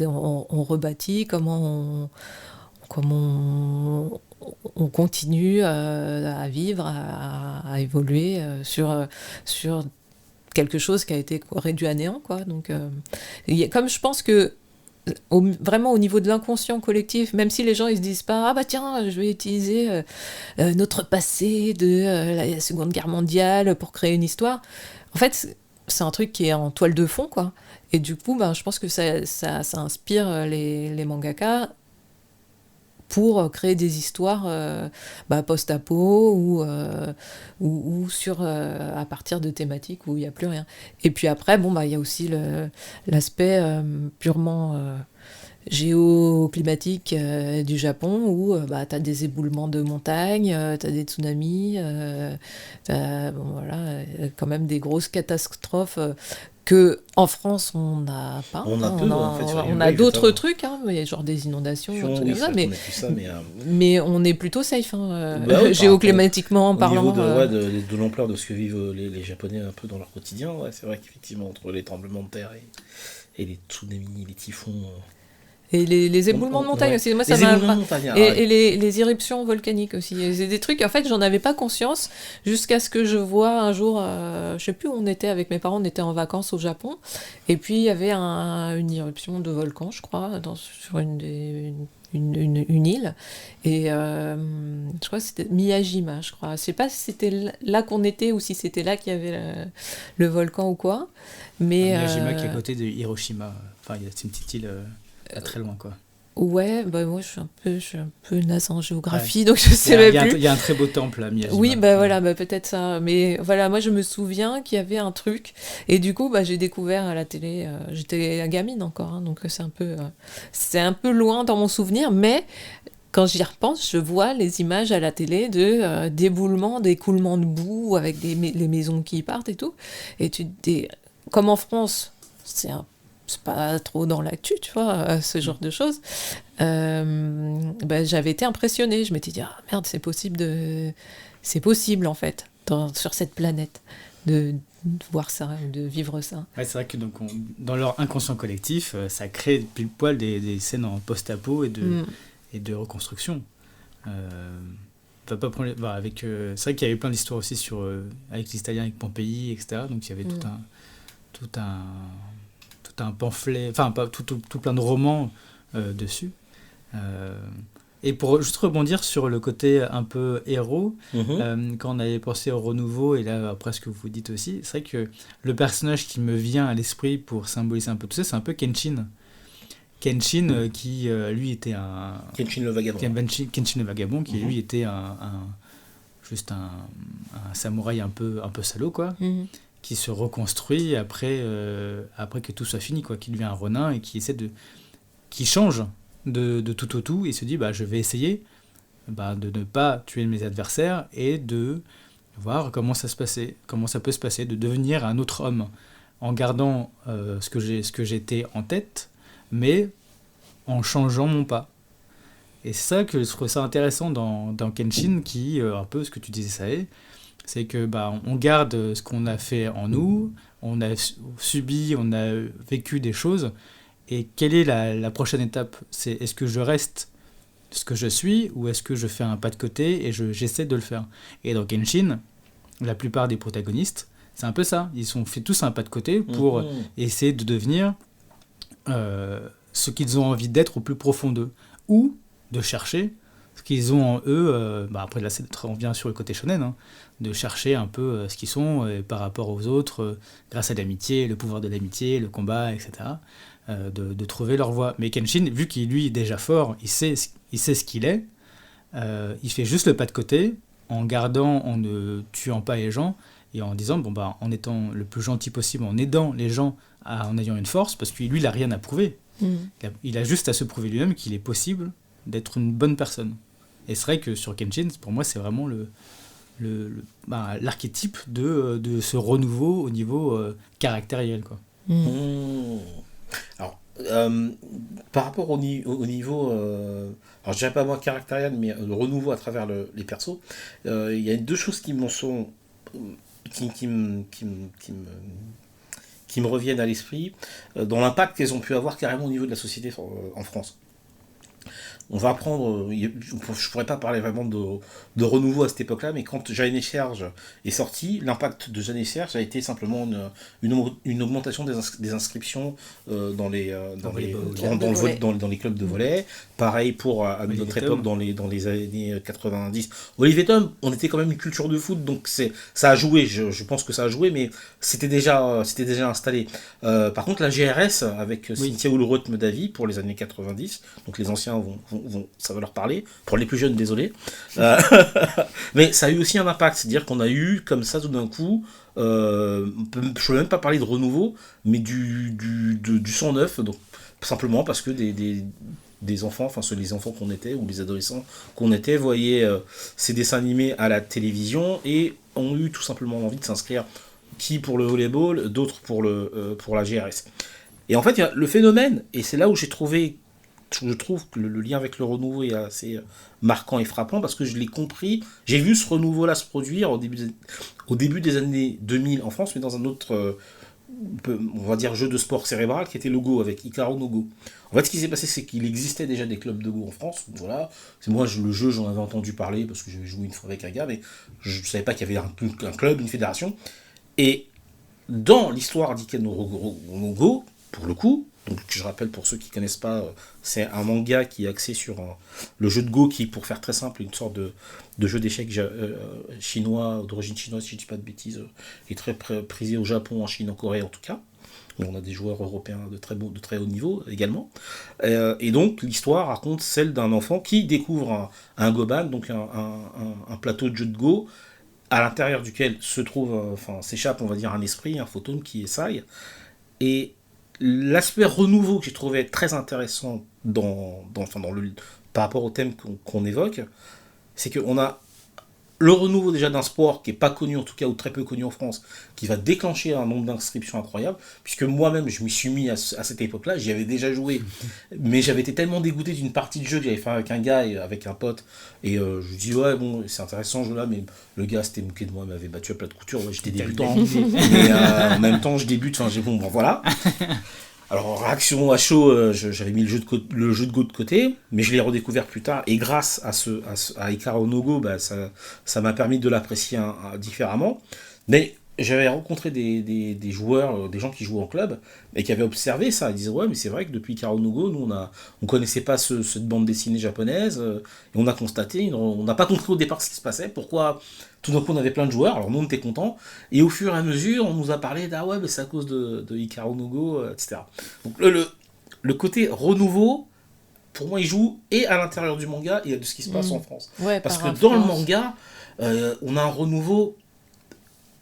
on rebâtit, comment on continue à vivre, à évoluer sur quelque chose qui a été réduit à néant, quoi. Donc, comme je pense que vraiment au niveau de l'inconscient collectif, même si les gens ils se disent pas, ah bah tiens, je vais utiliser notre passé de la Seconde Guerre mondiale pour créer une histoire, en fait c'est un truc qui est en toile de fond, quoi. Et du coup, ben, je pense que ça inspire les mangaka pour créer des histoires post-apo ou sur à partir de thématiques où il n'y a plus rien. Et puis après, bon, bah, y a aussi l'aspect purement géoclimatique du Japon, où bah, tu as des éboulements de montagnes, tu as des tsunamis, quand même des grosses catastrophes que en France on n'a pas. On a d'autres trucs, hein, mais genre des inondations, mais on est plutôt safe, géoclimatiquement parlant. Au niveau de l'ampleur de ce que vivent les Japonais un peu dans leur quotidien, ouais, c'est vrai qu'effectivement entre les tremblements de terre et les tsunamis, les typhons. Et les éboulements de montagne aussi. Moi, ça m'a. Et les éruptions volcaniques aussi. C'est des trucs, en fait, j'en avais pas conscience jusqu'à ce que je vois un jour, je sais plus où on était avec mes parents, on était en vacances au Japon. Et puis, il y avait une éruption de volcan, je crois, sur une île. Et je crois que c'était Miyajima, je crois. Je sais pas si c'était là qu'on était ou si c'était là qu'il y avait le volcan ou quoi. Mais, Miyajima qui est à côté de Hiroshima. Enfin, c'est une petite île. Très loin, quoi. Ouais, bah moi je suis un peu naze en géographie, donc je sais même plus. Il y a un très beau temple à Miyajima. Oui, bah voilà, bah peut-être ça. Mais voilà, moi je me souviens qu'il y avait un truc, et du coup bah j'ai découvert à la télé. J'étais gamine encore, hein, donc c'est un peu loin dans mon souvenir, mais quand j'y repense, je vois les images à la télé de d'éboulement, d'écoulement de boue avec les maisons qui partent et tout, et tu te dis, comme en France, c'est pas trop dans l'actu, tu vois, ce genre de choses. J'avais été impressionnée. Je m'étais dit, ah merde, c'est possible en fait, sur cette planète, de voir ça, de vivre ça. Ouais, c'est vrai que donc dans leur inconscient collectif, ça crée pile poil des scènes en post-apo et de reconstruction. C'est vrai qu'il y avait plein d'histoires aussi avec les Italiens, avec Pompéi, etc. Donc il y avait tout un pamphlet, enfin pas tout plein de romans dessus. Et pour juste rebondir sur le côté un peu héros, quand on avait pensé au renouveau, et là après ce que vous dites aussi, c'est vrai que le personnage qui me vient à l'esprit pour symboliser un peu tout ça, c'est un peu Kenshin. Kenshin qui lui était un... Kenshin le vagabond. Kenshin le vagabond qui lui était juste un samouraï un peu salaud, quoi. Qui se reconstruit après que tout soit fini, quoi, qui devient un ronin et qui change de tout au tout et se dit je vais essayer de ne pas tuer mes adversaires et de voir comment ça peut se passer, de devenir un autre homme en gardant ce que j'étais en tête, mais en changeant mon pas. Et c'est ça que je trouve ça intéressant dans Kenshin, qui un peu ce que tu disais, c'est que on garde ce qu'on a fait en nous, on a subi, on a vécu des choses, et quelle est la prochaine étape ? Est-ce que je reste ce que je suis, ou est-ce que je fais un pas de côté et j'essaie de le faire ? Et dans Kenshin, la plupart des protagonistes, c'est un peu ça, ils ont fait tous un pas de côté pour essayer de devenir ce qu'ils ont envie d'être au plus profond d'eux, ou de chercher ce qu'ils ont en eux, après là on vient sur le côté shonen, de chercher un peu ce qu'ils sont par rapport aux autres, grâce à l'amitié, le pouvoir de l'amitié, le combat, etc., de trouver leur voie. Mais Kenshin, vu qu'il lui est déjà fort, il sait ce qu'il est, il fait juste le pas de côté, en ne tuant pas les gens, et en disant, en étant le plus gentil possible, en aidant les gens, en ayant une force, parce que lui, il n'a rien à prouver. Il a juste à se prouver lui-même qu'il est possible d'être une bonne personne. Et c'est vrai que sur Kenshin, pour moi, c'est vraiment l'archétype de ce renouveau au niveau caractériel, quoi. Alors, par rapport au niveau, alors je dirais pas moi caractériel, mais le renouveau à travers les persos, il y a deux choses qui me reviennent à l'esprit, dans l'impact qu'elles ont pu avoir carrément au niveau de la société en France. On va apprendre, je pourrais pas parler vraiment de renouveau à cette époque-là, mais quand Jeanne et Serge est sorti, l'impact de Jeanne et Serge a été simplement une augmentation des inscriptions dans les clubs de volley. Pareil pour à notre époque dans les années 90. Olivier Tom, on était quand même une culture de foot, donc ça a joué. Je pense que ça a joué, mais c'était déjà installé. Par contre, la GRS avec Cynthia ou le rythme d'avis pour les années 90, donc les anciens ça va leur parler. Pour les plus jeunes, désolé. Mais ça a eu aussi un impact, c'est-à-dire qu'on a eu comme ça tout d'un coup, je ne veux même pas parler de renouveau, mais du sang neuf, donc simplement parce que des enfants, enfin les enfants qu'on était ou les adolescents qu'on était, voyaient ces dessins animés à la télévision et ont eu tout simplement envie de s'inscrire, qui pour le volleyball, d'autres pour la GRS. Et en fait, il y a le phénomène, et c'est là où je trouve que le lien avec le renouveau est assez marquant et frappant, parce que je l'ai compris, j'ai vu ce renouveau-là se produire au début des années 2000 en France, mais dans un autre, on va dire, jeu de sport cérébral, qui était le Go, avec Icaro no Go. En fait, ce qui s'est passé, c'est qu'il existait déjà des clubs de Go en France, voilà. Moi, le jeu, j'en avais entendu parler, parce que j'avais joué une fois avec un gars, mais je ne savais pas qu'il y avait un club, une fédération. Et dans l'histoire d'Icaro no Go, pour le coup, donc je rappelle pour ceux qui ne connaissent pas, c'est un manga qui est axé sur le jeu de Go, qui, pour faire très simple, une sorte de jeu d'échecs chinois, d'origine chinoise, si je ne dis pas de bêtises, est très prisé au Japon, en Chine, en Corée en tout cas. où on a des joueurs européens de très haut niveau également. Et donc l'histoire raconte celle d'un enfant qui découvre un goban, donc un plateau de jeu de Go, à l'intérieur duquel s'échappe, on va dire, un esprit, un photone qui est Sai. Et l'aspect renouveau que j'ai trouvé très intéressant par rapport au thème qu'on évoque, c'est qu'on a le renouveau déjà d'un sport qui n'est pas connu, en tout cas, ou très peu connu en France, qui va déclencher un nombre d'inscriptions incroyable, puisque moi-même, je m'y suis mis à cette époque-là, j'y avais déjà joué, mais j'avais été tellement dégoûté d'une partie de jeu que j'avais fait avec un gars et avec un pote, et je lui dis, ouais, bon, c'est intéressant ce jeu-là, mais le gars s'était moqué de moi, m'avait battu à plat de couture, ouais, j'étais débutant, mais en même temps, je débute, bon, voilà. Alors en réaction à chaud, j'avais mis le jeu de Go de côté, mais je l'ai redécouvert plus tard, et grâce à Icaro no Go, ça m'a permis de l'apprécier différemment. Mais j'avais rencontré des joueurs, des gens qui jouent en club, et qui avaient observé ça. Ils disaient, ouais, mais c'est vrai que depuis Icaro no Go, nous on connaissait pas cette bande dessinée japonaise, et on a constaté, on n'a pas compris au départ ce qui se passait, pourquoi tout d'un coup on avait plein de joueurs, alors nous on était contents, et au fur et à mesure on nous a parlé ouais, mais c'est à cause de Icaro no Go, etc. Donc le côté renouveau, pour moi il joue et à l'intérieur du manga et de ce qui se passe en France. Ouais, parce que dans le manga, on a un renouveau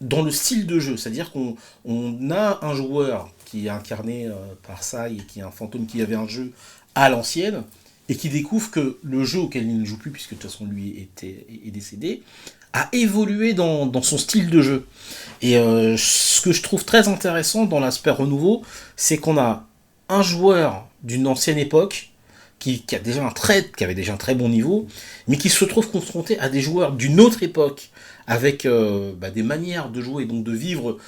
dans le style de jeu, c'est-à-dire qu'on a un joueur qui est incarné par Sai, et qui est un fantôme qui avait un jeu à l'ancienne, et qui découvre que le jeu auquel il ne joue plus, puisque de toute façon lui est décédé, a évolué dans son style de jeu. Et ce que je trouve très intéressant dans l'aspect renouveau, c'est qu'on a un joueur d'une ancienne époque qui avait déjà un très bon niveau, mais qui se trouve confronté à des joueurs d'une autre époque, avec des manières de jouer, donc de vivre,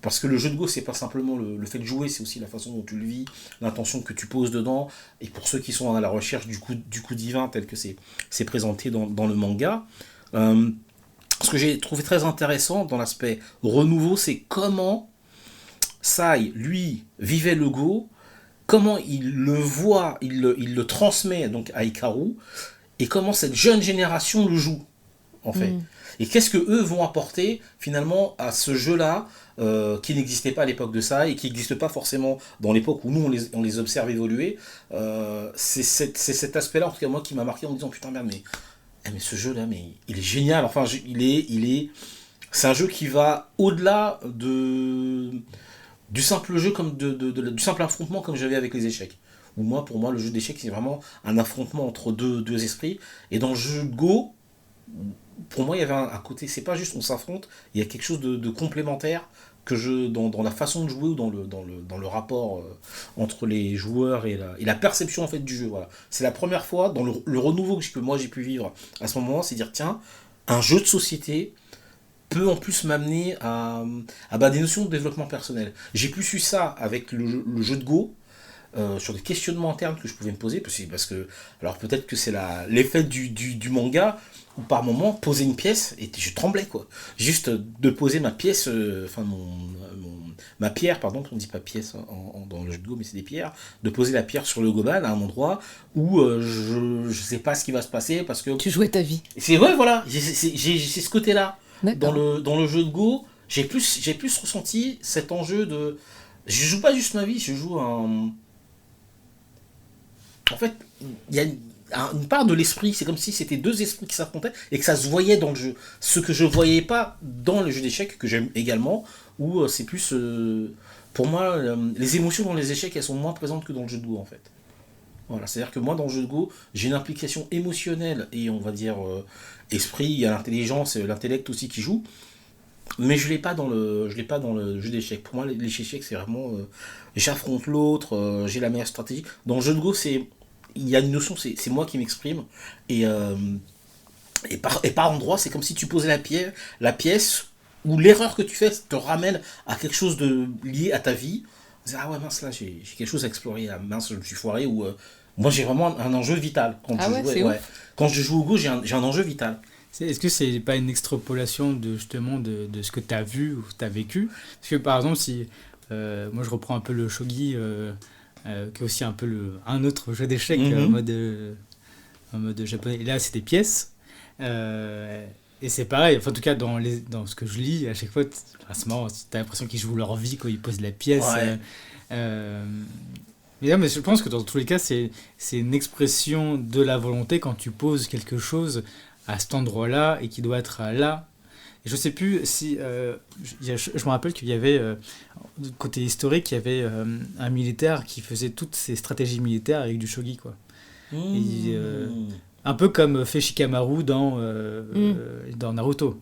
parce que le jeu de Go, c'est pas simplement le fait de jouer, c'est aussi la façon dont tu le vis, l'intention que tu poses dedans, et pour ceux qui sont à la recherche du coup divin, tel que c'est présenté dans le manga, ce que j'ai trouvé très intéressant dans l'aspect renouveau, c'est comment Sai, lui, vivait le Go, comment il le voit, il le transmet donc à Hikaru, et comment cette jeune génération le joue, en fait. Et qu'est-ce que eux vont apporter, finalement, à ce jeu-là, qui n'existait pas à l'époque de Sai, et qui n'existe pas forcément dans l'époque où nous, on les observe évoluer. C'est cet aspect-là, en tout cas, moi, qui m'a marqué en me disant, putain, merde, mais ce jeu-là, mais il est génial. Enfin, c'est un jeu qui va au-delà du simple jeu, comme du simple affrontement comme j'avais avec les échecs. Ou pour moi, le jeu d'échecs, c'est vraiment un affrontement entre deux esprits. Et dans le jeu de Go, pour moi, il y avait un côté, c'est pas juste on s'affronte, il y a quelque chose de complémentaire dans la façon de jouer, ou dans le rapport entre les joueurs et la perception en fait du jeu. Voilà. C'est la première fois dans le renouveau que moi j'ai pu vivre à ce moment-là, c'est dire tiens, un jeu de société peut en plus m'amener à des notions de développement personnel. J'ai plus eu ça avec le jeu de Go, sur des questionnements internes que je pouvais me poser, parce que alors peut-être que c'est l'effet du manga, où par moment poser une pièce, et je tremblais quoi, juste de poser ma pièce, ma pierre, pardon, on dit pas pièce dans le jeu de Go, mais c'est des pierres, de poser la pierre sur le goban à un endroit où je sais pas ce qui va se passer, parce que tu jouais ta vie. C'est ouais, voilà, j'ai ce côté là dans le jeu de Go, j'ai plus ressenti cet enjeu de, je joue pas juste ma vie, je joue en fait, il y a une part de l'esprit, c'est comme si c'était deux esprits qui s'affrontaient et que ça se voyait dans le jeu. Ce que je voyais pas dans le jeu d'échecs, que j'aime également, où c'est plus, pour moi, les émotions dans les échecs, elles sont moins présentes que dans le jeu de Go en fait. Voilà, c'est-à-dire que moi dans le jeu de Go, j'ai une implication émotionnelle et on va dire esprit, il y a l'intelligence et l'intellect aussi qui jouent, mais je l'ai pas dans le jeu d'échecs. Pour moi, les échecs, c'est vraiment j'affronte l'autre, j'ai la meilleure stratégie. Dans le jeu de Go, il y a une notion, c'est moi qui m'exprime, et par endroit, c'est comme si tu posais la pièce, où l'erreur que tu fais te ramène à quelque chose de lié à ta vie. Ah ouais, mince, là j'ai quelque chose à explorer, ah, mince, je me suis foiré, ou moi j'ai vraiment un enjeu vital quand je joue au Go, j'ai un enjeu vital. Est-ce que c'est pas une extrapolation de ce que tu as vu ou tu as vécu? Parce que par exemple, si moi je reprends un peu le shogi, qui est aussi un peu un autre jeu d'échecs en mode japonais, et là c'est des pièces, Et c'est pareil, enfin, en tout cas dans ce que je lis, à chaque fois, c'est marrant, t'as l'impression qu'ils jouent leur vie quand ils posent la pièce. Mais je pense que dans tous les cas, c'est une expression de la volonté quand tu poses quelque chose à cet endroit-là et qui doit être là. Et je sais plus si... je me rappelle qu'il y avait, côté historique, il y avait un militaire qui faisait toutes ses stratégies militaires avec du shogi, quoi. Et, un peu comme fait Shikamaru dans Naruto.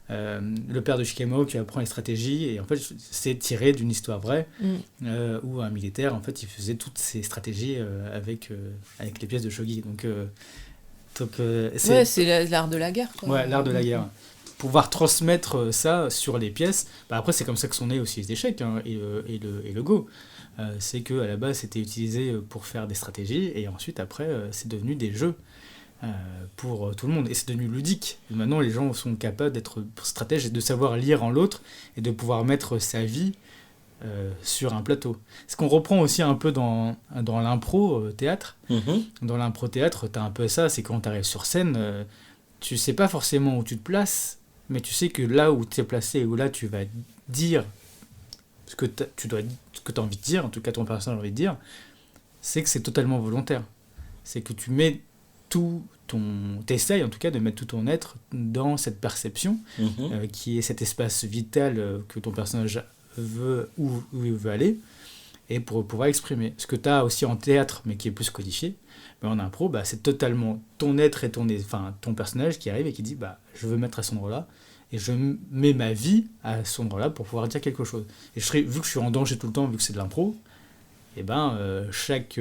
Le père de Shikamaru qui apprend les stratégies, et en fait c'est tiré d'une histoire vraie où un militaire en fait il faisait toutes ses stratégies avec les pièces de shogi. Donc c'est l'art de la guerre, quoi. Ouais, l'art de la guerre. Pouvoir transmettre ça sur les pièces, après c'est comme ça que sont nés aussi les échecs, hein, et le Go. C'est que à la base c'était utilisé pour faire des stratégies, et ensuite après c'est devenu des jeux pour tout le monde, et c'est devenu ludique. Et maintenant les gens sont capables d'être stratèges et de savoir lire en l'autre et de pouvoir mettre sa vie sur un plateau. Ce qu'on reprend aussi un peu dans l'impro théâtre. Dans l'impro théâtre, t'as un peu ça, c'est quand t'arrives sur scène, tu sais pas forcément où tu te places, mais tu sais que là où tu es placé, où là tu vas dire ce que tu as envie de dire, en tout cas ton personnage a envie de dire, c'est que c'est totalement volontaire. C'est que tu mets t'essayes en tout cas de mettre tout ton être dans cette perception qui est cet espace vital que ton personnage veut, où il veut aller, et pour pouvoir exprimer. Ce que tu as aussi en théâtre, mais qui est plus codifié, mais en impro, c'est totalement ton être et ton personnage qui arrive et qui dit je veux mettre à cet endroit-là, et je mets ma vie à cet endroit-là pour pouvoir dire quelque chose. Et vu que je suis en danger tout le temps, vu que c'est de l'impro, chaque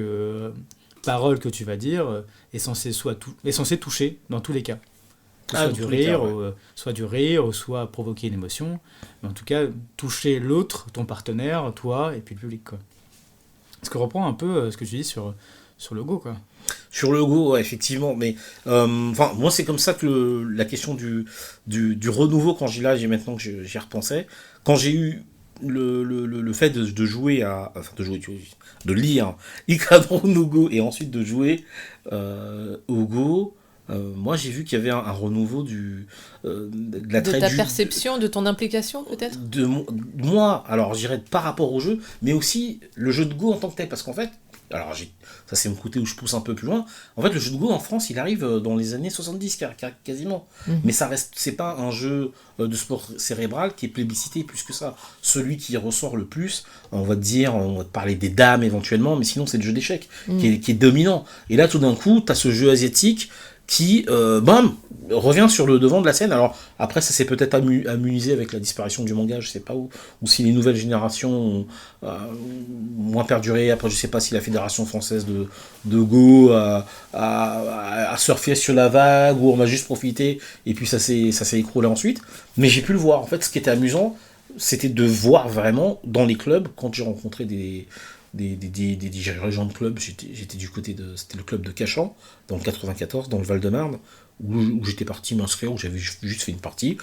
parole que tu vas dire est censée toucher dans tous les cas. Soit du rire, ou soit provoquer une émotion, mais en tout cas toucher l'autre, ton partenaire, toi, et puis le public, quoi. Ce que reprend un peu ce que tu dis sur le Go, quoi. Sur le Go, ouais, effectivement, mais moi c'est comme ça que la question du renouveau, quand maintenant que j'y repensais, quand j'ai eu le fait de jouer de lire Ikadon no Go et ensuite de jouer au Go, moi j'ai vu qu'il y avait un renouveau de ta perception, de ton implication peut-être. Moi, alors je dirais par rapport au jeu, mais aussi le jeu de Go en tant que tel, parce qu'en fait, alors ça c'est mon côté où je pousse un peu plus loin. En fait, le jeu de Go en France, il arrive dans les années 70 quasiment. Mais c'est pas un jeu de sport cérébral qui est plébiscité plus que ça. Celui qui ressort le plus, on va te parler des dames éventuellement, mais sinon c'est le jeu d'échecs qui est dominant. Et là tout d'un coup, t'as ce jeu asiatique qui revient sur le devant de la scène. Alors après ça s'est peut-être amusé avec la disparition du manga, je sais pas où, ou si les nouvelles générations ont moins perduré. Après je sais pas si la fédération française de Go a surfé sur la vague, ou on a juste profité et puis ça s'est écroulé ensuite. Mais j'ai pu le voir. En fait ce qui était amusant, c'était de voir vraiment dans les clubs, quand j'ai rencontré des dirigeants de clubs, j'étais du côté c'était le club de Cachan, dans le 94, dans le Val-de-Marne, où j'étais parti m'inscrire, où j'avais juste fait une partie,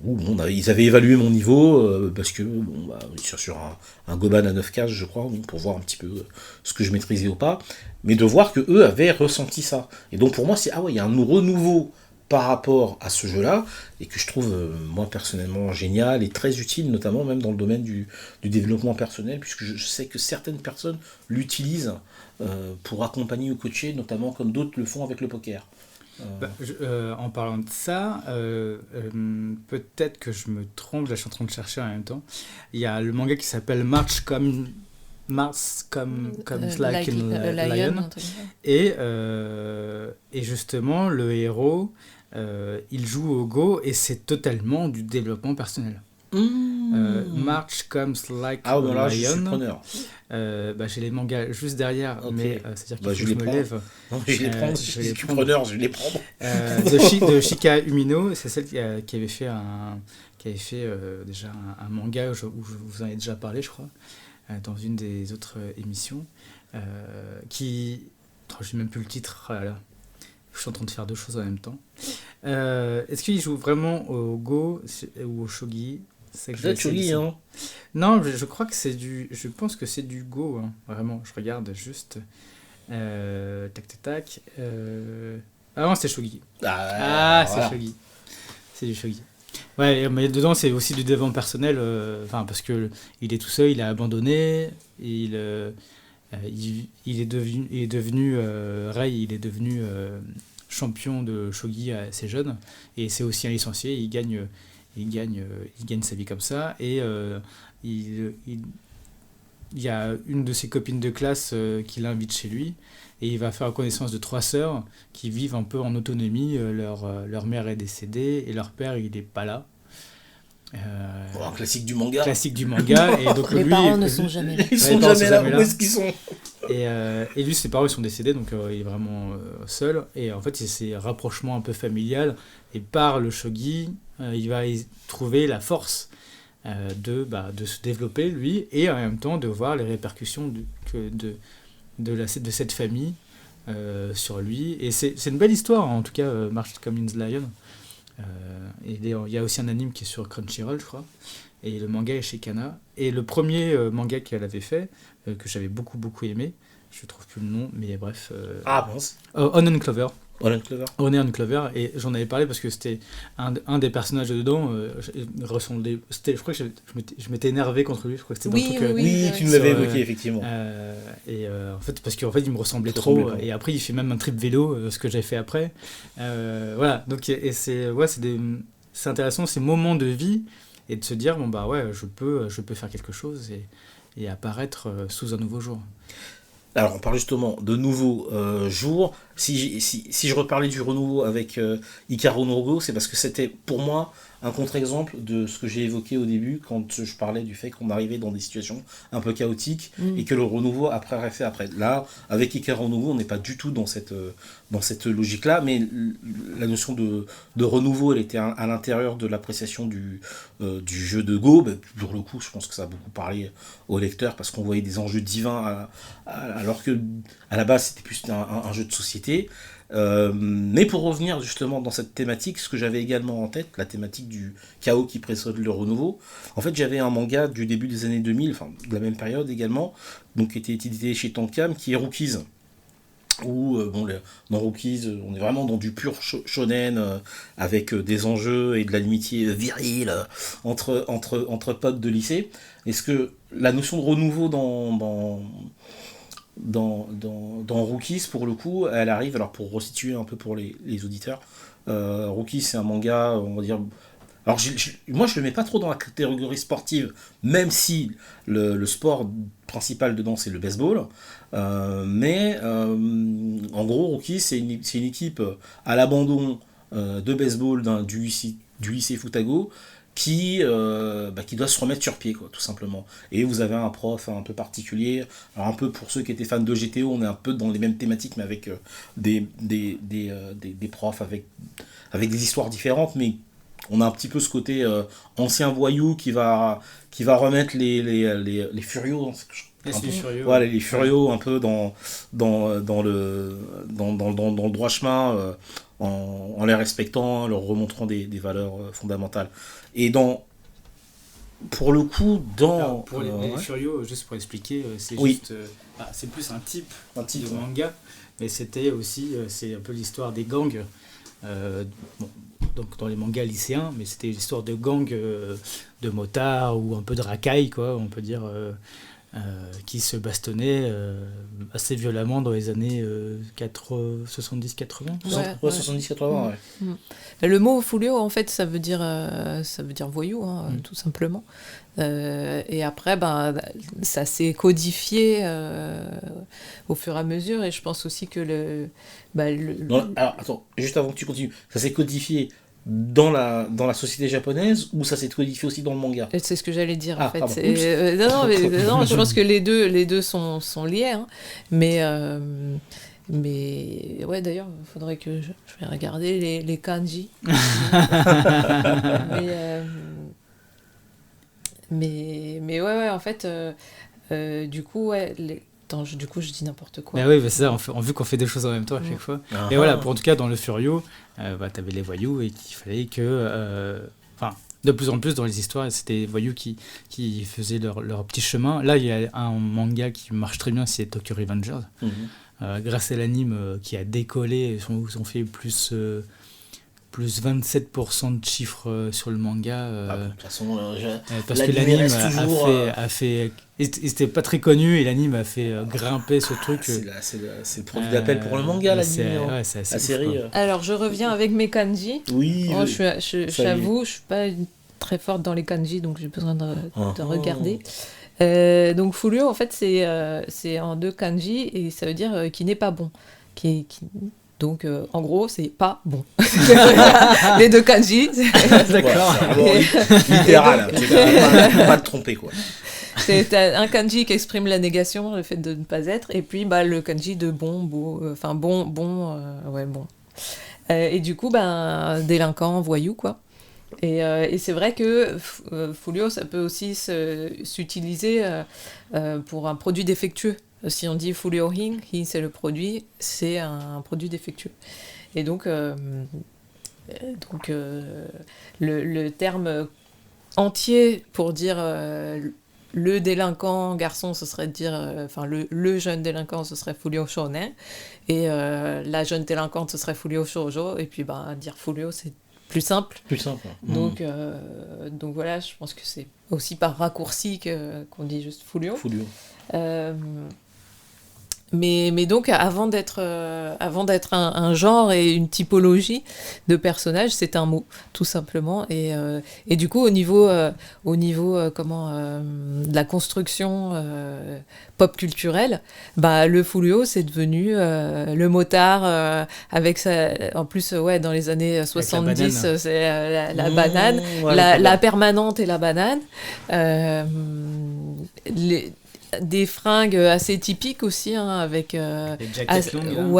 où ils avaient évalué mon niveau, parce que sur un Goban à 9 cases, je crois, pour voir un petit peu ce que je maîtrisais ou pas, mais de voir que eux avaient ressenti ça. Et donc pour moi, il y a un renouveau par rapport à ce jeu-là, et que je trouve, moi, personnellement, génial et très utile, notamment même dans le domaine du développement personnel, puisque je sais que certaines personnes l'utilisent pour accompagner ou coacher, notamment comme d'autres le font avec le poker. En parlant de ça, peut-être que je me trompe, là je suis en train de chercher en même temps. Il y a le manga qui s'appelle March Comes Like a Lion. Et justement, le héros, il joue au Go et c'est totalement du développement personnel. March Comes Like a Lion. Je suis preneur. J'ai les mangas juste derrière, okay. Mais c'est-à-dire qu'il faut que je me lève. Non, je les prends, je suis preneur, je vais les prendre. De Shika Umino, c'est celle qui avait fait déjà un manga où je vous en ai déjà parlé, je crois, dans une des autres émissions, je n'ai même plus le titre, là. Je suis en train de faire deux choses en même temps. Est-ce qu'il joue vraiment au Go ou au Shogi? Peut-être Shogi, hein. Non, je crois que je pense que c'est du Go, hein. Vraiment, je regarde juste. Tac. Ah non, c'est Shogi. Voilà. C'est Shogi. C'est du shogi. Ouais, mais dedans, c'est aussi du développement personnel, parce que il est tout seul, il a abandonné, il est devenu Rei, il est devenu champion de shogi assez jeune, et c'est aussi un licencié, il gagne sa vie comme ça, et il y a une de ses copines de classe qui l'invite chez lui, et il va faire la connaissance de 3 sœurs qui vivent un peu en autonomie. Leur mère est décédée et leur père, il n'est pas là. Un classique du manga. Et donc, les parents ne sont jamais là. Ils sont jamais là. Où est-ce qu'ils sont ? Et lui, ses parents ils sont décédés, donc il est vraiment seul. Et en fait, c'est ces rapprochements un peu familial. Et par le shogi, il va trouver la force de se développer, lui, et en même temps de voir les répercussions de cette famille sur lui. Et c'est une belle histoire, en tout cas, March Commons Lion. Et il y a aussi un anime qui est sur Crunchyroll, je crois, et le manga est chez Kana. Et le premier manga qu'elle avait fait, que j'avais beaucoup aimé, je trouve plus le nom, mais bref, Onion Clover. Onion Clover, et j'en avais parlé parce que c'était un des personnages dedans, je crois que je m'étais énervé contre lui, je crois que c'était oui, tu nous l'avais évoqué, effectivement. En fait, parce qu'en fait, il me ressemblait trop, et après, il fait même un trip vélo, ce que j'ai fait après. Voilà, donc, c'est intéressant, ces moments de vie, et de se dire, je peux faire quelque chose, et apparaître sous un nouveau jour. Alors, on parle justement de nouveaux jours. Si je reparlais du renouveau avec Ikaru no Go, c'est parce que c'était pour moi un contre-exemple de ce que j'ai évoqué au début quand je parlais du fait qu'on arrivait dans des situations un peu chaotiques et que le renouveau restait après. Là, avec Ikaru no Go, on n'est pas du tout dans cette logique-là, mais la notion de renouveau, elle était à l'intérieur de l'appréciation du jeu de Go. Pour le coup, je pense que ça a beaucoup parlé aux lecteurs parce qu'on voyait des enjeux divins alors que à la base c'était plus un jeu de société. Mais pour revenir justement dans cette thématique, ce que j'avais également en tête, la thématique du chaos qui précède le renouveau, en fait j'avais un manga du début des années 2000, enfin de la même période également, donc qui était édité chez Tonkam, qui est Rookies. Où dans Rookies, on est vraiment dans du pur shonen avec des enjeux et de l'amitié virile entre potes de lycée. Est-ce que la notion de renouveau dans Rookies, pour le coup, elle arrive, alors pour resituer un peu pour les auditeurs, Rookies c'est un manga, on va dire... Alors moi je le mets pas trop dans la catégorie sportive, même si le sport principal dedans c'est le baseball, mais en gros Rookies c'est une équipe à l'abandon de baseball du lycée Futago qui doit se remettre sur pied, quoi, tout simplement. Et vous avez un prof un peu particulier, alors un peu pour ceux qui étaient fans de GTO, on est un peu dans les mêmes thématiques mais avec des profs avec des histoires différentes, mais on a un petit peu ce côté ancien voyou qui va remettre les furios, les furios un peu dans le droit chemin, en les respectant, en leur remontrant des valeurs fondamentales. Et pour le coup, pour les furios, juste pour expliquer, c'est c'est plus un type de manga, mais c'était aussi, c'est un peu l'histoire des gangs. Donc dans les mangas lycéens, mais c'était l'histoire de gangs de motards ou un peu de racailles, quoi, on peut dire, qui se bastonnaient assez violemment dans les années 70-80. Ouais. 70-80, ouais. Le mot fulio, en fait, ça veut dire voyou, tout simplement. Et après, ça s'est codifié au fur et à mesure, et je pense aussi que alors, attends, juste avant que tu continues, ça s'est codifié dans la société japonaise ou ça s'est codifié aussi dans le manga ? C'est ce que j'allais dire, en fait. Pardon. Non, je pense que les deux sont liés, hein. Mais ouais, d'ailleurs, il faudrait que je vais regarder les kanji. mais ouais, en fait, du coup, ouais, du coup, je dis n'importe quoi. Mais oui, c'est ça, vu qu'on fait des choses en même temps à chaque fois. Et voilà, en tout cas, dans le Furio, t'avais les voyous et qu'il fallait que... de plus en plus dans les histoires, c'était les voyous qui faisaient leur petit chemin. Là, il y a un manga qui marche très bien, c'est Tokyo Revengers. Grâce à l'anime qui a décollé, ils ont fait plus plus 27% de chiffres sur le manga. De toute façon, parce que l'anime a fait c'était pas très connu et l'anime a fait grimper ce truc. C'est le produit d'appel pour le manga, l'anime. C'est la série. Alors, je reviens avec mes kanji. Oui. J'avoue, je suis pas très forte dans les kanji, donc j'ai besoin de regarder. Donc, Fulio, en fait, c'est en 2 kanji et ça veut dire qui n'est pas bon. Donc, en gros, c'est pas bon. Les 2 kanji. D'accord. Littéral. Faut pas te tromper, quoi. C'est un kanji qui exprime la négation, le fait de ne pas être, et puis le kanji de bon, beau, enfin bon. Et du coup, délinquant, voyou, quoi. Et c'est vrai que Fulio, ça peut aussi s'utiliser pour un produit défectueux. Si on dit Fulio Hin, Hin c'est le produit, c'est un produit défectueux. Et donc le terme entier pour dire le délinquant garçon, ce serait de dire, le jeune délinquant, ce serait Fulio Shonen, et la jeune délinquante, ce serait Fulio Shoujo, et puis dire Fulio, c'est plus simple. Donc voilà, je pense que c'est aussi par raccourci qu'on dit juste Fulio. Mais donc, avant d'être un genre et une typologie de personnage, c'est un mot, tout simplement. Et du coup, au niveau de la construction pop culturelle, le Fulio, c'est devenu le motard avec en plus, dans les années 70, c'est la banane, la permanente et la banane. Des fringues assez typiques aussi, avec des jackets longues,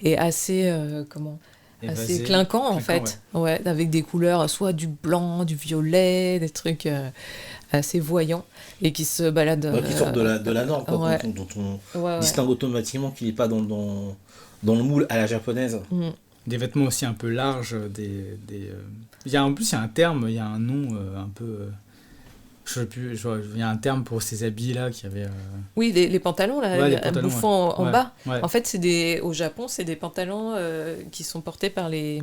et assez assez clinquant en fait, avec des couleurs, soit du blanc, du violet, des trucs assez voyants et qui se baladent qui sortent de la norme, quoi, dont on distingue automatiquement qu'il n'est pas dans le moule à la japonaise. Des vêtements aussi un peu larges, en plus il y a un terme, il y a un nom un peu je sais plus, il y a un terme pour ces habits-là qui avait... Oui, les pantalons, là, les pantalons, bouffant en bas. Ouais. En fait, au Japon, c'est des pantalons qui sont portés par les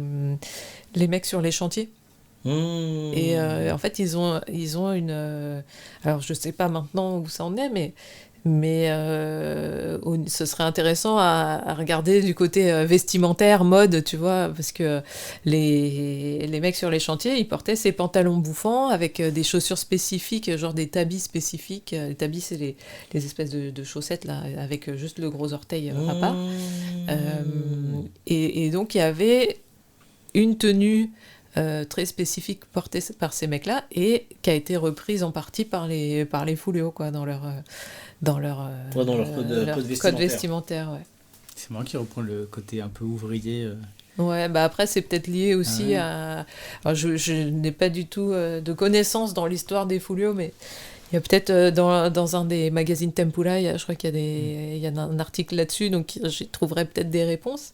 mecs sur les chantiers. Et en fait, ils ont une... alors, je sais pas maintenant où ça en est, mais ce serait intéressant à regarder du côté vestimentaire, mode, tu vois, parce que les mecs sur les chantiers, ils portaient ces pantalons bouffants avec des chaussures spécifiques, genre des tabis spécifiques. Les tabis, c'est les espèces de chaussettes, là, avec juste le gros orteil à part. Et donc, il y avait une tenue très spécifique portée par ces mecs-là et qui a été reprise en partie par les Fulio, quoi, dans leur code vestimentaire. C'est moi qui reprends le côté un peu ouvrier. Ouais, après c'est peut-être lié aussi à... Alors, je n'ai pas du tout de connaissances dans l'histoire des Fulio, mais il y a peut-être dans un des magazines Tempura, je crois qu'il y a un article là-dessus, donc j'y trouverai peut-être des réponses.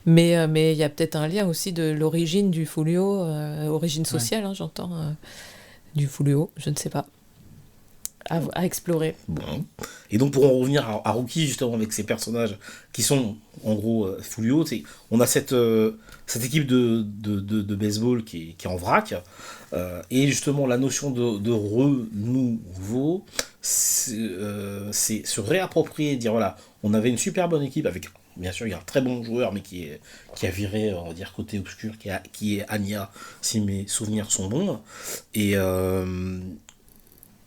Mais il y a peut-être un lien aussi de l'origine du Fulio, origine sociale, j'entends, du Fulio, je ne sais pas. À explorer. Bon. Et donc pour en revenir à Rookie, justement, avec ces personnages qui sont en gros Fulio, on a cette équipe de baseball qui est en vrac, et justement la notion de renouveau, c'est se réapproprier, dire voilà, on avait une super bonne équipe avec, bien sûr, il y a un très bon joueur, mais qui a viré, on va dire, côté obscur, qui est Anya, si mes souvenirs sont bons, et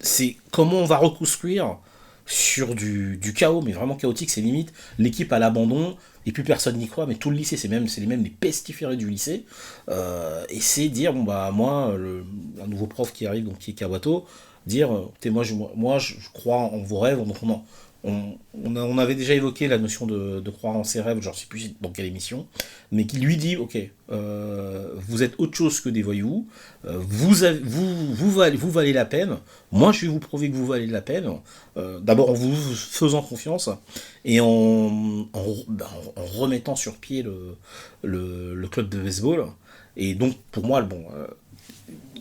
c'est comment on va reconstruire sur du chaos, mais vraiment chaotique, c'est limite l'équipe à l'abandon, et plus personne n'y croit, mais tout le lycée, c'est même les pestiférés du lycée, et c'est dire, moi, un nouveau prof qui arrive, donc qui est Kawato, dire, moi je crois en vos rêves, donc on avait déjà évoqué la notion de croire en ses rêves, genre je sais plus dans quelle émission, mais qui lui dit, ok, vous êtes autre chose que des voyous, vous valez la peine, moi je vais vous prouver que vous valez la peine, d'abord en vous faisant confiance, et en remettant sur pied le club de baseball, et donc pour moi,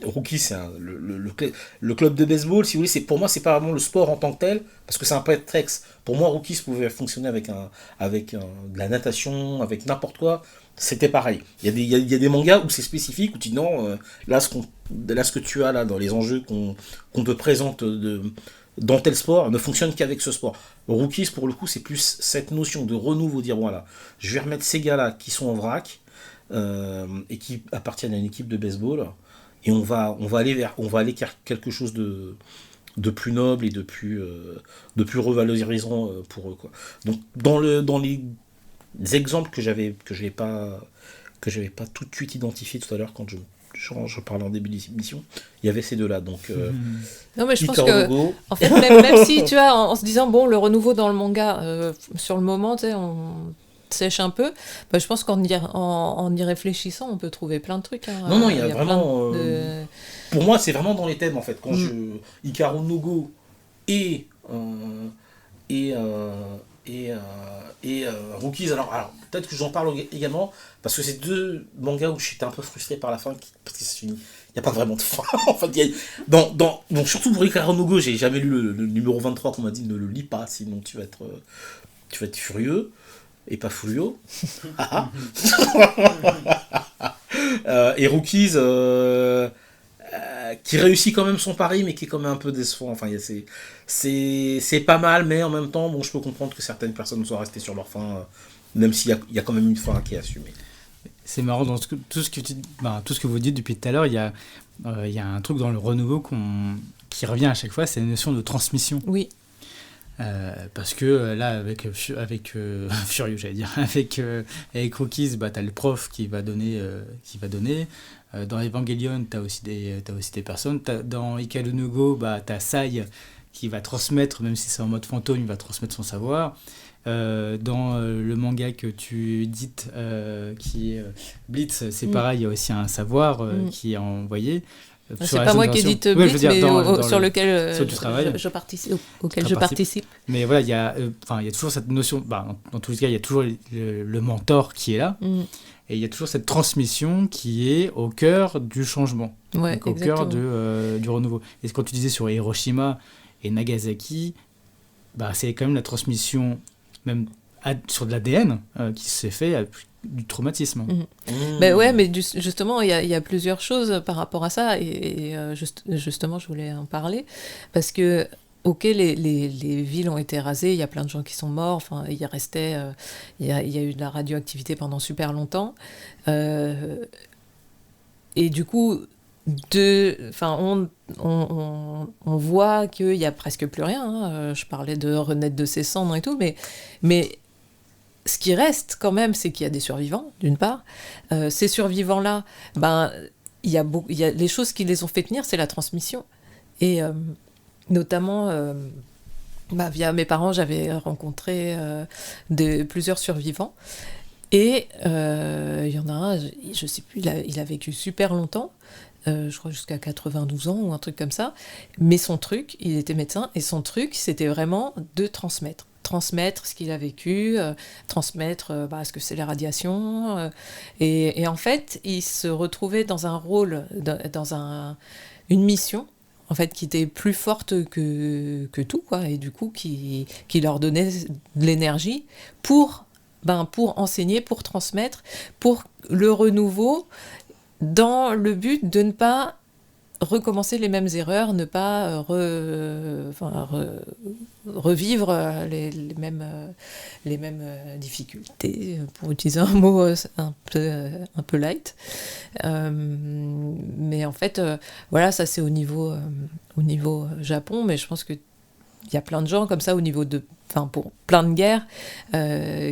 Rookie, c'est le club de baseball, si vous voulez, pour moi, c'est pas vraiment le sport en tant que tel, parce que c'est un prétexte. Pour moi, Rookies pouvait fonctionner avec de la natation, avec n'importe quoi. C'était pareil. Il y a des mangas où c'est spécifique, où tu dis non, là, ce que tu as là, dans les enjeux qu'on te présente dans tel sport, ne fonctionne qu'avec ce sport. Rookies, pour le coup, c'est plus cette notion de renouveau, dire voilà, je vais remettre ces gars-là qui sont en vrac, et qui appartiennent à une équipe de baseball, et on va aller vers quelque chose de plus noble et de plus revalorisant pour eux, quoi. Donc dans les exemples que j'avais pas tout de suite identifié tout à l'heure quand je parlais en début d'émission, il y avait ces deux-là. Donc non, mais je pense que en fait, même si tu vois, en se disant bon, le renouveau dans le manga, sur le moment, tu sais, on sèche un peu, bah, je pense qu'en y réfléchissant, on peut trouver plein de trucs. Hein. Non, il y a vraiment... Pour moi, c'est vraiment dans les thèmes, en fait. Quand Hikaru no Go et Rookies, alors peut-être que j'en parle également, parce que c'est deux mangas où j'étais un peu frustré par la fin, parce qu'il n'y a pas vraiment de fin. En fait, donc surtout pour Hikaru no Go, j'ai jamais lu le numéro 23 qu'on m'a dit ne le lis pas, sinon tu vas être furieux. Et pas Furio. Et Rookies, qui réussit quand même son pari, mais qui est quand même un peu décevant. Enfin, c'est pas mal, mais en même temps, bon, je peux comprendre que certaines personnes soient restées sur leur fin, même s'il y a quand même une fin qui est assumée. C'est marrant, dans tout ce que vous dites depuis tout à l'heure, il y a un truc dans le renouveau qui revient à chaque fois, c'est la notion de transmission. Oui. Parce que là, avec Furieux, j'allais dire, avec Rookies, bah, t'as le prof qui va donner. Dans Evangelion, t'as aussi des personnes. Dans Hikaru no Go, bah, t'as Sai qui va transmettre, même si c'est en mode fantôme, il va transmettre son savoir. Dans le manga que tu dites, qui est Blitz, c'est pareil, il y a aussi un savoir qui est envoyé. C'est pas moi qui édite Blitz, mais sur lequel je participe, auquel je participe. Mais voilà, il y a toujours cette notion, dans tous les cas, il y a toujours le mentor qui est là, et il y a toujours cette transmission qui est au cœur du changement, donc au cœur du renouveau. Et quand tu disais sur Hiroshima et Nagasaki, c'est quand même la transmission, même sur de l'ADN, qui s'est fait du traumatisme. Ouais, mais justement, il y a plusieurs choses par rapport à ça, et justement, je voulais en parler, parce que, ok, les villes ont été rasées, il y a plein de gens qui sont morts, enfin, il y a eu de la radioactivité pendant super longtemps, et du coup, on voit qu'il y a presque plus rien, hein. Je parlais de renaître de ses cendres et tout, mais ce qui reste quand même, c'est qu'il y a des survivants, d'une part. Ces survivants-là, il y a les choses qui les ont fait tenir, c'est la transmission. Et notamment, via mes parents, j'avais rencontré plusieurs survivants. Et il y en a un, je sais plus, il a vécu super longtemps, je crois jusqu'à 92 ans ou un truc comme ça. Mais son truc, il était médecin, et son truc, c'était vraiment de transmettre ce qu'il a vécu, transmettre ce que c'est la radiation. Et en fait, il se retrouvait dans un rôle, dans une mission, en fait, qui était plus forte que tout, quoi, et du coup, qui leur donnait de l'énergie pour enseigner, pour transmettre, pour le renouveau, dans le but de ne pas recommencer les mêmes erreurs, ne pas revivre les mêmes difficultés, pour utiliser un mot un peu light. Mais en fait, voilà, ça c'est au niveau Japon, mais je pense qu'il y a plein de gens comme ça au niveau pour plein de guerres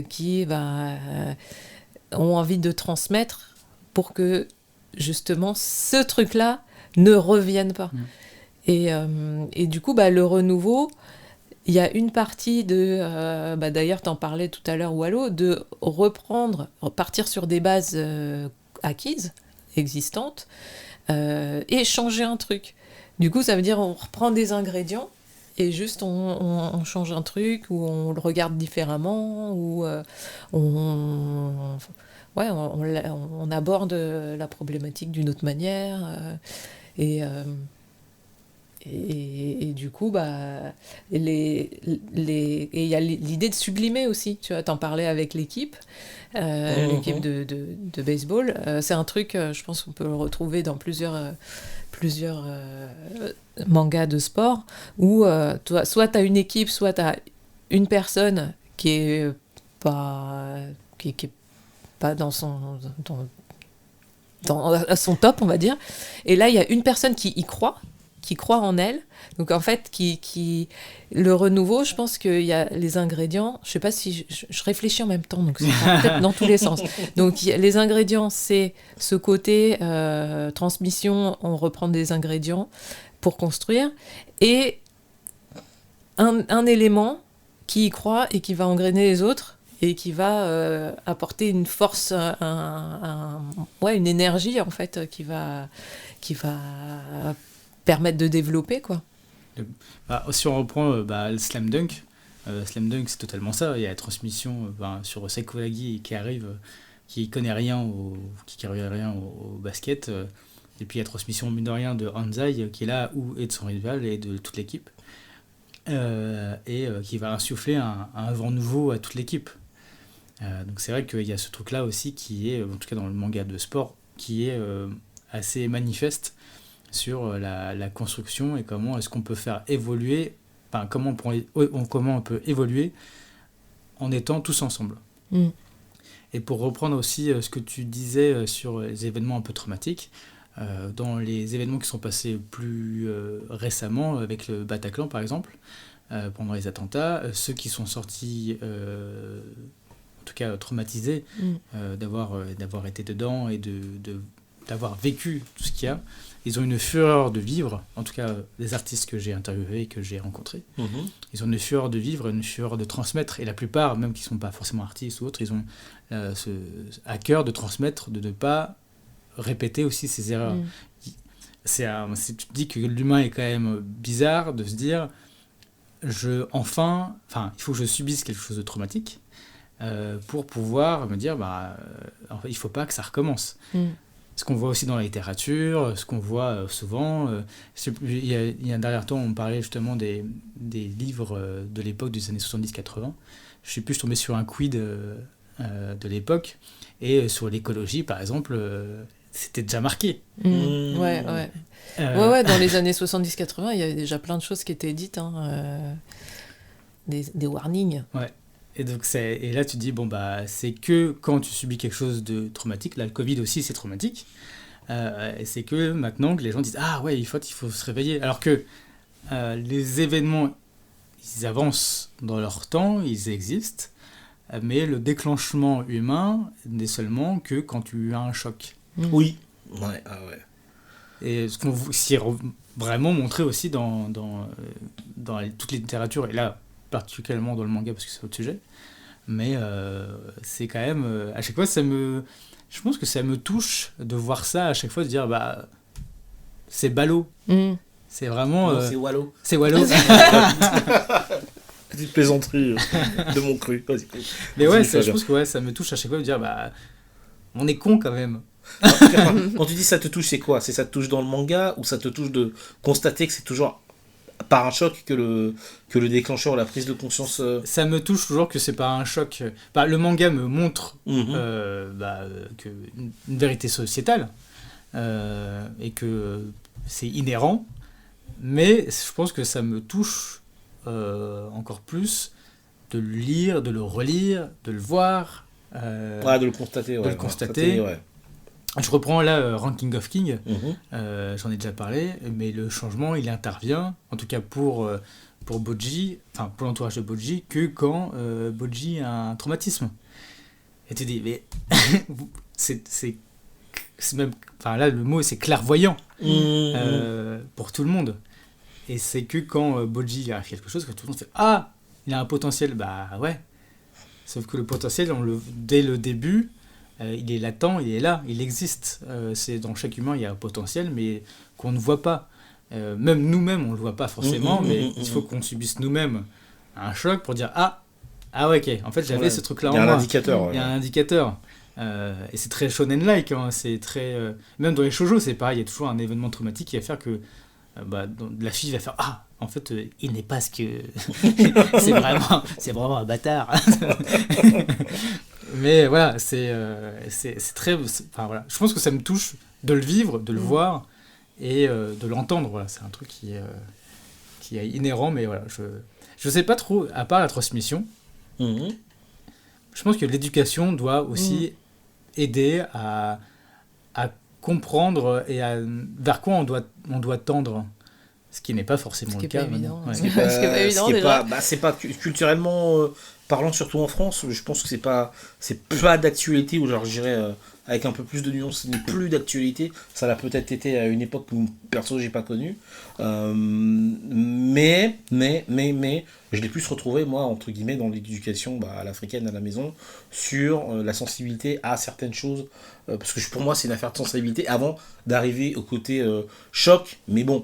qui ont envie de transmettre pour que justement ce truc-là ne reviennent pas. Et du coup, le renouveau, il y a une partie de... d'ailleurs, t'en parlais tout à l'heure, Wallo, de repartir sur des bases acquises, existantes, et changer un truc. Du coup, ça veut dire on reprend des ingrédients, et juste on change un truc, ou on le regarde différemment, ou on aborde la problématique d'une autre manière... Et du coup, il y a l'idée de sublimer aussi. Tu vois, t'en parlais avec l'équipe, l'équipe de baseball. C'est un truc, je pense qu'on peut le retrouver dans plusieurs mangas de sport, où soit t'as une équipe, soit t'as une personne qui est pas dans à son top, on va dire. Et là, il y a une personne qui y croit en elle. Donc en fait, le renouveau, je pense qu'il y a les ingrédients. Je sais pas si je réfléchis en même temps, donc c'est peut-être dans tous les sens. Donc les ingrédients, c'est ce côté transmission. On reprend des ingrédients pour construire, et un élément qui y croit et qui va engrainer les autres et qui va apporter une force, une énergie en fait, qui va permettre de développer, quoi. Si on reprend le Slam Dunk, c'est totalement ça. Il y a la transmission sur Sakuragi qui arrive, qui connaît rien au basket, et puis la transmission mine de rien de Hanzai qui est là, et de son rival et de toute l'équipe, et qui va insuffler un vent nouveau à toute l'équipe. Donc c'est vrai qu'il y a ce truc là aussi qui est, en tout cas dans le manga de sport, qui est assez manifeste sur la construction et comment est-ce qu'on peut faire évoluer, comment on peut évoluer en étant tous ensemble. Et pour reprendre aussi ce que tu disais sur les événements un peu traumatiques, dans les événements qui sont passés plus récemment, avec le Bataclan par exemple, pendant les attentats, ceux qui sont sortis en tout cas traumatisés d'avoir été dedans et d'avoir vécu tout ce qu'il y a, ils ont une fureur de vivre, en tout cas les artistes que j'ai interviewés et que j'ai rencontrés, ils ont une fureur de vivre, une fureur de transmettre, et la plupart, même qui ne sont pas forcément artistes ou autres, ils ont à cœur de transmettre, de ne pas répéter aussi ces erreurs. Tu te dis que l'humain est quand même bizarre de se dire il faut que je subisse quelque chose de traumatique pour pouvoir me dire il ne faut pas que ça recommence. Ce qu'on voit aussi dans la littérature, ce qu'on voit souvent. Il y a un dernier temps, on parlait justement des livres de l'époque des années 70-80. Je suis tombé sur un quid de l'époque, et sur l'écologie, par exemple, c'était déjà marqué. Ouais, dans les années 70-80, il y avait déjà plein de choses qui étaient dites, des warnings. Ouais. Et donc et là tu te dis c'est que quand tu subis quelque chose de traumatique, là le Covid aussi c'est traumatique, et c'est que maintenant que les gens disent il faut se réveiller, alors que les événements ils avancent dans leur temps, ils existent, mais le déclenchement humain n'est seulement que quand tu as un choc. Oui. Et ce qu'on s'y est vraiment montré aussi dans toutes les littératures, et là particulièrement dans le manga parce que c'est autre sujet, mais c'est quand même à chaque fois je pense que ça me touche de voir ça à chaque fois, de dire c'est ballot. C'est vraiment c'est Wallo. C'est Wallo. Petite plaisanterie de mon cru. Vas-y. Mais je pense que ça me touche à chaque fois de dire on est con quand même. Quand tu dis ça te touche, c'est quoi? C'est ça te touche dans le manga, ou ça te touche de constater que c'est toujours par un choc que le déclencheur, la prise de conscience... Ça me touche toujours que c'est par un choc. Le manga me montre une vérité sociétale, et que c'est inhérent, mais je pense que ça me touche encore plus de le lire, de le relire, de le voir. De le constater. De le constater. Je reprends là Ranking of King, j'en ai déjà parlé, mais le changement il intervient, en tout cas pour Bojji, pour l'entourage de Bojji, que quand Bojji a un traumatisme. Et tu dis, mais c'est même, là le mot c'est clairvoyant pour tout le monde. Et c'est que quand Bojji arrive quelque chose, que tout le monde fait il a un potentiel, ouais. Sauf que le potentiel, dès le début, il est latent, il est là, il existe. C'est dans chaque humain, il y a un potentiel, mais qu'on ne voit pas. Même nous-mêmes, on ne le voit pas forcément, mais il faut qu'on subisse nous-mêmes un choc pour dire ok, en fait j'avais ce truc-là en moi. Il y a un indicateur. Il y a un indicateur. Et c'est très shonen-like, hein, c'est très... même dans les shoujo, c'est pareil, il y a toujours un événement traumatique qui va faire que la fille va faire « Ah, en fait, il n'est pas ce que... c'est vraiment un bâtard. » Mais voilà, c'est très... Enfin, voilà. Je pense que ça me touche de le vivre, de le voir et de l'entendre. Voilà. C'est un truc qui est inhérent, mais voilà, je sais pas trop, à part la transmission, je pense que l'éducation doit aussi aider à comprendre et vers quoi on doit tendre. Ce qui n'est pas forcément le cas. Ce qui n'est pas évident. C'est pas culturellement parlant, surtout en France. Je pense que c'est pas d'actualité, ou genre je dirais avec un peu plus de nuances, ce n'est plus d'actualité. Ça l'a peut-être été à une époque où perso j'ai pas connu. Mais je l'ai plus retrouvé moi entre guillemets dans l'éducation à l'africaine à la maison sur la sensibilité à certaines choses. Parce que pour moi c'est une affaire de sensibilité avant d'arriver au côté choc. Mais bon.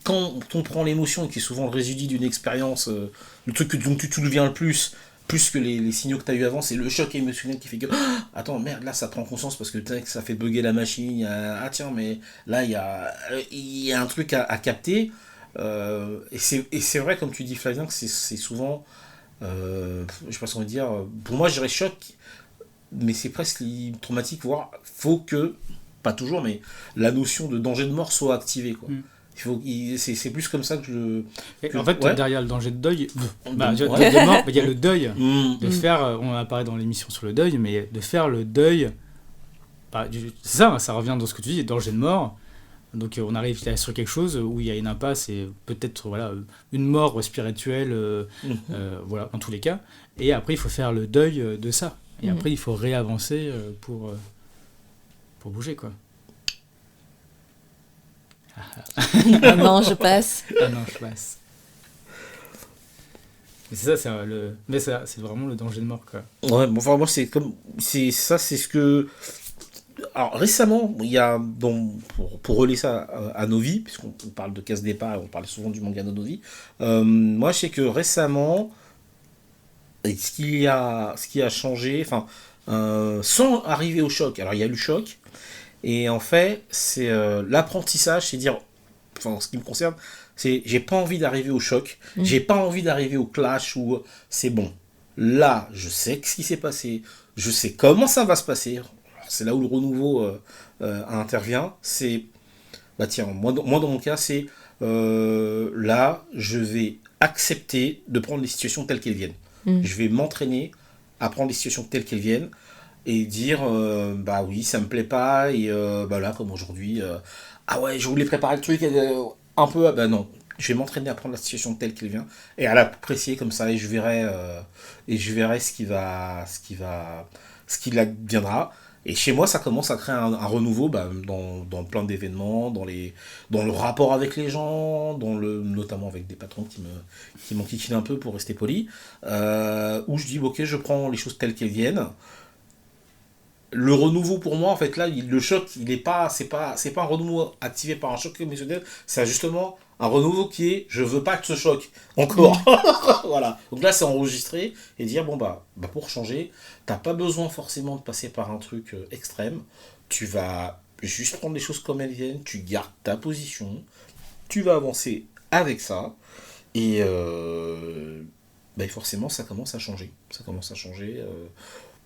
Quand on prend l'émotion, qui est souvent le résidu d'une expérience, le truc dont tu te souviens le plus que les signaux que tu as eu avant, c'est le choc émotionnel qui fait que attends, merde, là ça prend conscience parce que ça fait bugger la machine, tiens, mais là il y a un truc à capter. Et c'est vrai, comme tu dis Flavien, que c'est souvent, je sais pas ce qu'on va dire, pour moi je dirais choc, mais c'est presque traumatique, voire faut que, pas toujours, mais la notion de danger de mort soit activée, quoi. C'est plus comme ça que en fait, derrière le danger de deuil, de mort, il y a le deuil. De faire, on a parlé dans l'émission sur le deuil, mais de faire le deuil, c'est ça revient dans ce que tu dis, danger de mort. Donc on arrive sur quelque chose où il y a une impasse et peut-être une mort spirituelle, voilà, dans tous les cas. Et après, il faut faire le deuil de ça. Et après, il faut réavancer pour bouger, quoi. Ah non, je passe. Mais c'est ça, c'est vraiment le danger de mort, quoi. Ouais, bon, enfin, moi, c'est ce que... Alors, récemment, il y a, pour relayer ça à nos vies, puisqu'on parle de casse départ et on parle souvent du manga de nos vies, moi, je sais que récemment, ce qui a changé, sans arriver au choc, alors il y a eu le choc, et en fait, c'est l'apprentissage, c'est dire, en ce qui me concerne, c'est j'ai pas envie d'arriver au choc, j'ai pas envie d'arriver au clash où c'est bon. Là, je sais ce qui s'est passé, je sais comment ça va se passer. Alors, c'est là où le renouveau intervient. C'est, tiens, moi dans mon cas, c'est là, je vais accepter de prendre les situations telles qu'elles viennent. Je vais m'entraîner à prendre les situations telles qu'elles viennent. Et dire oui, ça me plaît pas, et là comme aujourd'hui je voulais préparer le truc un peu, non, je vais m'entraîner à prendre la situation telle qu'elle vient et à l'apprécier comme ça, et je verrai ce qui adviendra. Et chez moi ça commence à créer un renouveau dans plein d'événements, dans le rapport avec les gens, notamment avec des patrons qui m'enquiquinent un peu pour rester poli, où je dis ok, je prends les choses telles qu'elles viennent. Le renouveau pour moi, en fait, là, le choc, c'est pas un renouveau activé par un choc émotionnel, c'est justement un renouveau qui est je veux pas que ce choc encore. Voilà. Donc là, c'est enregistré et dire pour changer, t'as pas besoin forcément de passer par un truc extrême. Tu vas juste prendre les choses comme elles viennent, tu gardes ta position, tu vas avancer avec ça et forcément, ça commence à changer.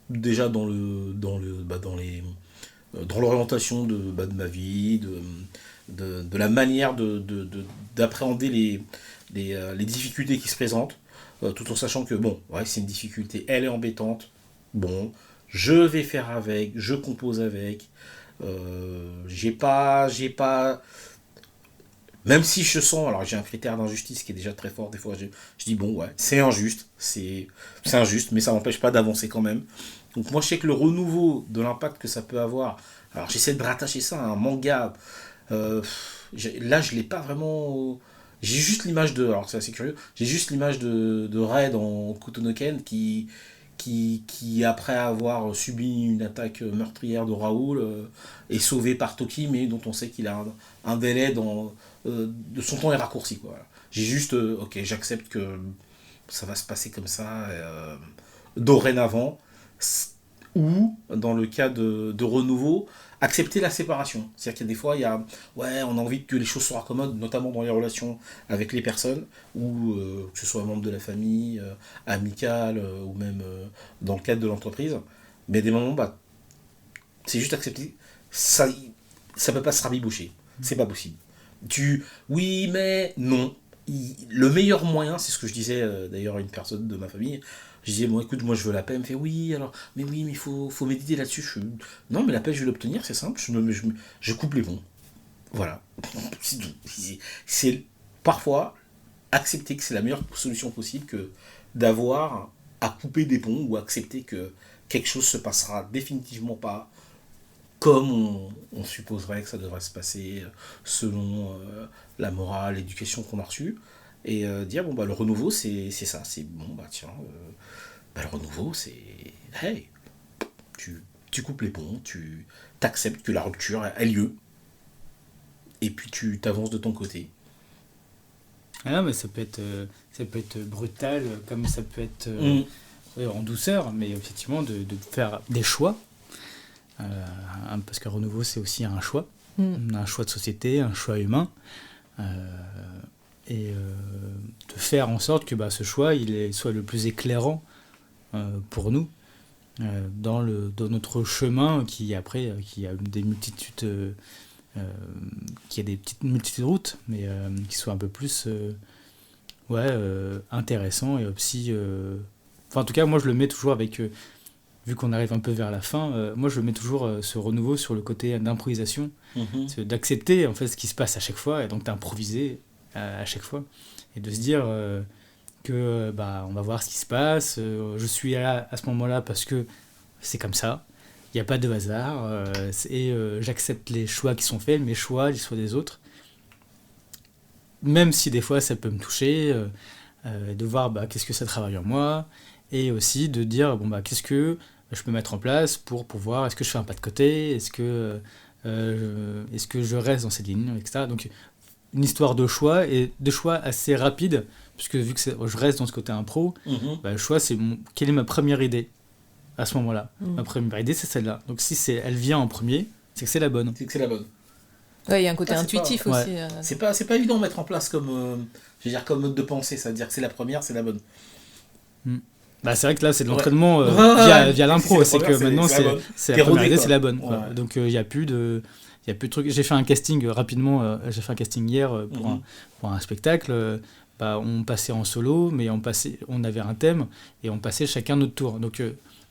Déjà dans l'orientation de ma vie, de la manière d'appréhender les difficultés qui se présentent, tout en sachant que c'est une difficulté, elle est embêtante, je vais faire avec, je compose avec, j'ai pas même si je sens, alors j'ai un critère d'injustice qui est déjà très fort, des fois je dis c'est injuste, mais ça m'empêche pas d'avancer quand même. Donc moi je sais que le renouveau de l'impact que ça peut avoir, alors j'essaie de rattacher ça à un manga, là je l'ai pas vraiment, j'ai juste l'image alors c'est assez curieux, j'ai juste l'image de Ray dans Kutonoken qui après avoir subi une attaque meurtrière de Raoul est sauvé par Toki, mais dont on sait qu'il a un délai de son temps est raccourci, quoi. J'ai juste j'accepte que ça va se passer comme ça dorénavant. ou, dans le cas de renouveau, accepter la séparation. C'est-à-dire qu'il y a des fois, on a envie que les choses soient raccommodes, notamment dans les relations avec les personnes, ou que ce soit un membre de la famille, amical, ou même dans le cadre de l'entreprise. Mais à des moments, c'est juste accepter. Ça peut pas se rabiboucher. C'est pas possible. Oui, mais non. Le meilleur moyen, c'est ce que je disais d'ailleurs à une personne de ma famille. Je disais, bon, écoute, moi je veux la paix. Elle me fait, oui, mais il faut méditer là-dessus. Non, mais la paix, je vais l'obtenir, c'est simple. Je coupe les ponts. Voilà. C'est parfois accepter que c'est la meilleure solution possible que d'avoir à couper des ponts ou accepter que quelque chose se passera définitivement pas comme on supposerait que ça devrait se passer selon la morale, l'éducation qu'on a reçue, et dire, le renouveau, c'est ça, c'est le renouveau, c'est, hey, tu coupes les ponts, tu t'acceptes que la rupture ait lieu, et puis tu t'avances de ton côté. Ah non, mais ça peut être brutal, comme ça peut être en douceur, mais effectivement de faire des choix. Parce qu'un renouveau, c'est aussi un choix, un choix de société, un choix humain, et de faire en sorte que ce choix il soit le plus éclairant pour nous dans notre chemin qui a des multitudes, qui a des petites multitudes de routes, mais qui soit un peu plus intéressant et aussi. En tout cas, moi je le mets toujours avec. Vu qu'on arrive un peu vers la fin, moi je mets toujours ce renouveau sur le côté d'improvisation, d'accepter en fait ce qui se passe à chaque fois et donc d'improviser à chaque fois et de se dire que on va voir ce qui se passe, je suis là à ce moment-là parce que c'est comme ça, il n'y a pas de hasard et j'accepte les choix qui sont faits, mes choix, les choix des autres, même si des fois ça peut me toucher, de voir qu'est-ce que ça travaille en moi. Et aussi de dire, qu'est-ce que je peux mettre en place pour pouvoir, est-ce que je fais un pas de côté, est-ce que je reste dans cette ligne, etc. Donc, une histoire de choix, et de choix assez rapide, puisque vu que je reste dans ce côté impro, le choix, c'est quelle est ma première idée à ce moment-là. Ma première idée, c'est celle-là. Donc, si elle vient en premier, c'est que c'est la bonne. Ouais, il y a un côté intuitif aussi. C'est pas évident de mettre en place comme mode de pensée, c'est-à-dire que c'est la première, c'est la bonne. C'est vrai que là c'est de l'entraînement via l'impro, c'est que maintenant c'est la première idée, c'est la bonne. Ouais. Donc il y a plus de trucs. J'ai fait un casting rapidement, j'ai fait un casting hier pour un spectacle. On passait en solo, mais on avait un thème et on passait chacun notre tour. Donc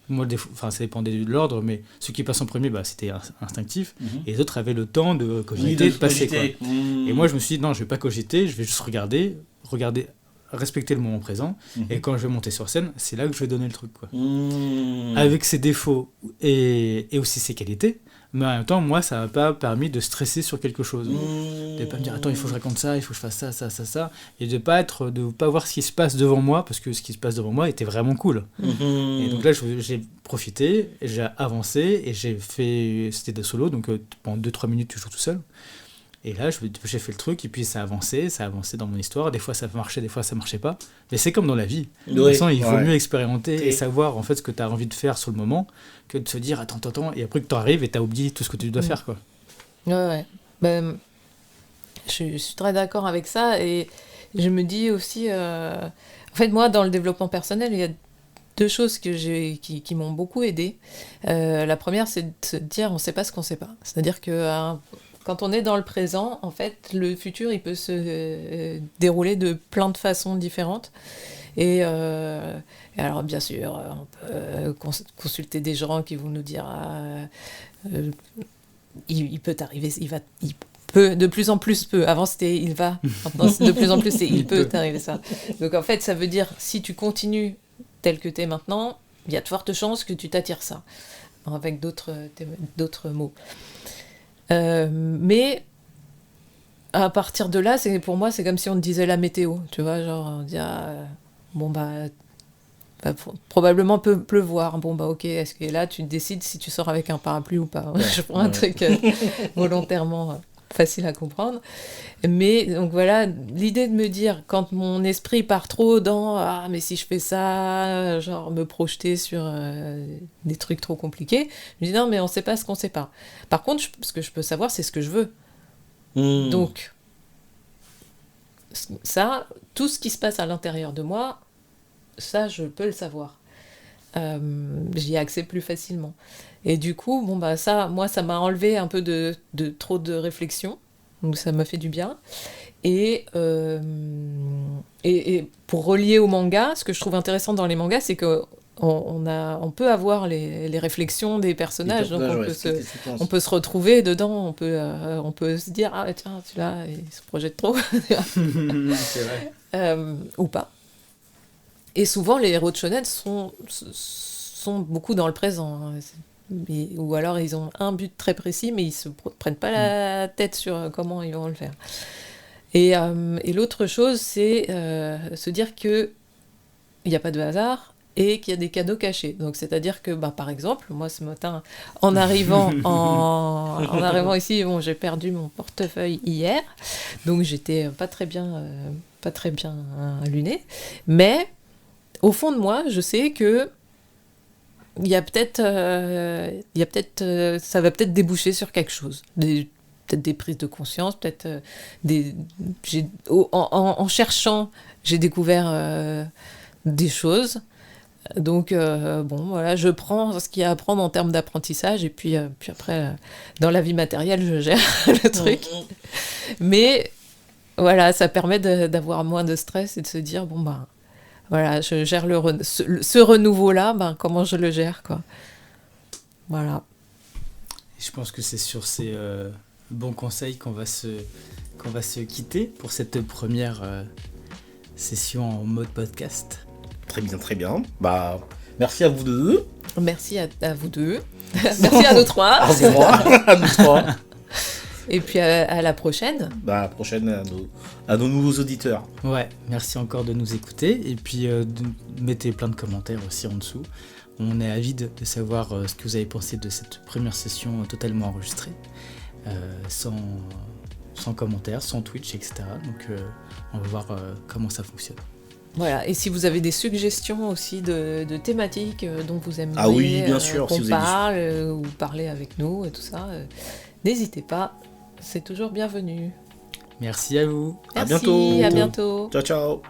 moi, ça dépendait de l'ordre, mais ceux qui passent en premier, c'était instinctif, et les autres avaient le temps de cogiter, de passer. Quoi. Et moi je me suis dit non, je vais pas cogiter, je vais juste regarder, respecter le moment présent, et quand je vais monter sur scène, c'est là que je vais donner le truc, quoi. Avec ses défauts et aussi ses qualités, mais en même temps, moi, ça m'a pas permis de stresser sur quelque chose, de pas me dire attends, il faut que je raconte ça, il faut que je fasse ça, et de pas voir ce qui se passe devant moi, parce que ce qui se passe devant moi était vraiment cool. Et donc là, j'ai profité, j'ai avancé, et c'était de solo, donc pendant 2-3 minutes, tu joues tout seul. Et là, j'ai fait le truc, et puis ça a avancé dans mon histoire. Des fois, ça marchait, des fois, ça marchait pas. Mais c'est comme dans la vie. De toute façon, il faut mieux expérimenter et savoir en fait ce que tu as envie de faire sur le moment que de se dire attends, et après que tu arrives et tu as oublié tout ce que tu dois faire, quoi. Ouais. Je suis très d'accord avec ça, et je me dis aussi... En fait, moi, dans le développement personnel, il y a 2 choses qui m'ont beaucoup aidée. La première, c'est de se dire on ne sait pas ce qu'on ne sait pas. C'est-à-dire que... quand on est dans le présent, en fait, le futur, il peut se dérouler de plein de façons différentes. Et alors, bien sûr, on peut consulter des gens qui vont nous dire il peut t'arriver, il peut, de plus en plus peut. Avant, c'était il va. Maintenant, de plus en plus, c'est il peut t'arriver ça. Donc, en fait, ça veut dire, si tu continues tel que tu es maintenant, il y a de fortes chances que tu t'attires ça. Avec d'autres mots. Mais à partir de là, pour moi, c'est comme si on te disait la météo, tu vois, genre on dit probablement peut pleuvoir. Ok, est-ce que là tu décides si tu sors avec un parapluie ou pas? Je prends un truc volontairement facile à comprendre. Mais donc voilà, l'idée de me dire, quand mon esprit part trop dans « Ah, mais si je fais ça », genre me projeter sur des trucs trop compliqués, je me dis « Non, mais on sait pas ce qu'on sait pas ». Par contre, ce que je peux savoir, c'est ce que je veux. Donc, ça, tout ce qui se passe à l'intérieur de moi, ça, je peux le savoir. J'y ai accès plus facilement. Et du coup, bon, bah, ça m'a enlevé un peu de trop de réflexion. Donc ça m'a fait du bien. Et pour relier au manga, ce que je trouve intéressant dans les mangas, c'est que on peut avoir les réflexions des personnages, donc on peut se retrouver dedans, on peut se dire « Ah tiens, celui-là, il se projette trop ». C'est vrai. Ou pas. Et souvent, les héros de shonen sont beaucoup dans le présent. Ou alors, ils ont un but très précis, mais ils ne se prennent pas la tête sur comment ils vont le faire. Et l'autre chose, c'est se dire qu'il n'y a pas de hasard et qu'il y a des cadeaux cachés. Donc, c'est-à-dire que, par exemple, moi, ce matin, en arrivant ici, bon, j'ai perdu mon portefeuille hier, donc j'étais pas très bien lunée. Mais, au fond de moi, je sais que il y a peut-être, ça va peut-être déboucher sur quelque chose. Peut-être des prises de conscience, peut-être en cherchant, j'ai découvert des choses. Donc, voilà, je prends ce qu'il y a à prendre en termes d'apprentissage, et puis après, dans la vie matérielle, je gère le truc. Mais, voilà, ça permet d'avoir moins de stress et de se dire, voilà, je gère ce renouveau-là, comment je le gère, quoi. Voilà. Et je pense que c'est sur ces bons conseils qu'on va se quitter pour cette première session en mode podcast. Très bien, très bien. Merci à vous deux. Merci à vous deux. Merci à nous trois. À nous trois. Et puis à la prochaine. À la prochaine à nos nouveaux auditeurs. Ouais, merci encore de nous écouter. Et puis mettez plein de commentaires aussi en dessous. On est avide de savoir ce que vous avez pensé de cette première session totalement enregistrée. Sans commentaires, sans Twitch, etc. Donc on va voir comment ça fonctionne. Voilà, et si vous avez des suggestions aussi de thématiques dont vous aimeriez oui, bien sûr, qu'on si parle ou parler avec nous et tout ça, n'hésitez pas, c'est toujours bienvenu. Merci à vous. Merci, à bientôt. À bientôt. Ciao, ciao.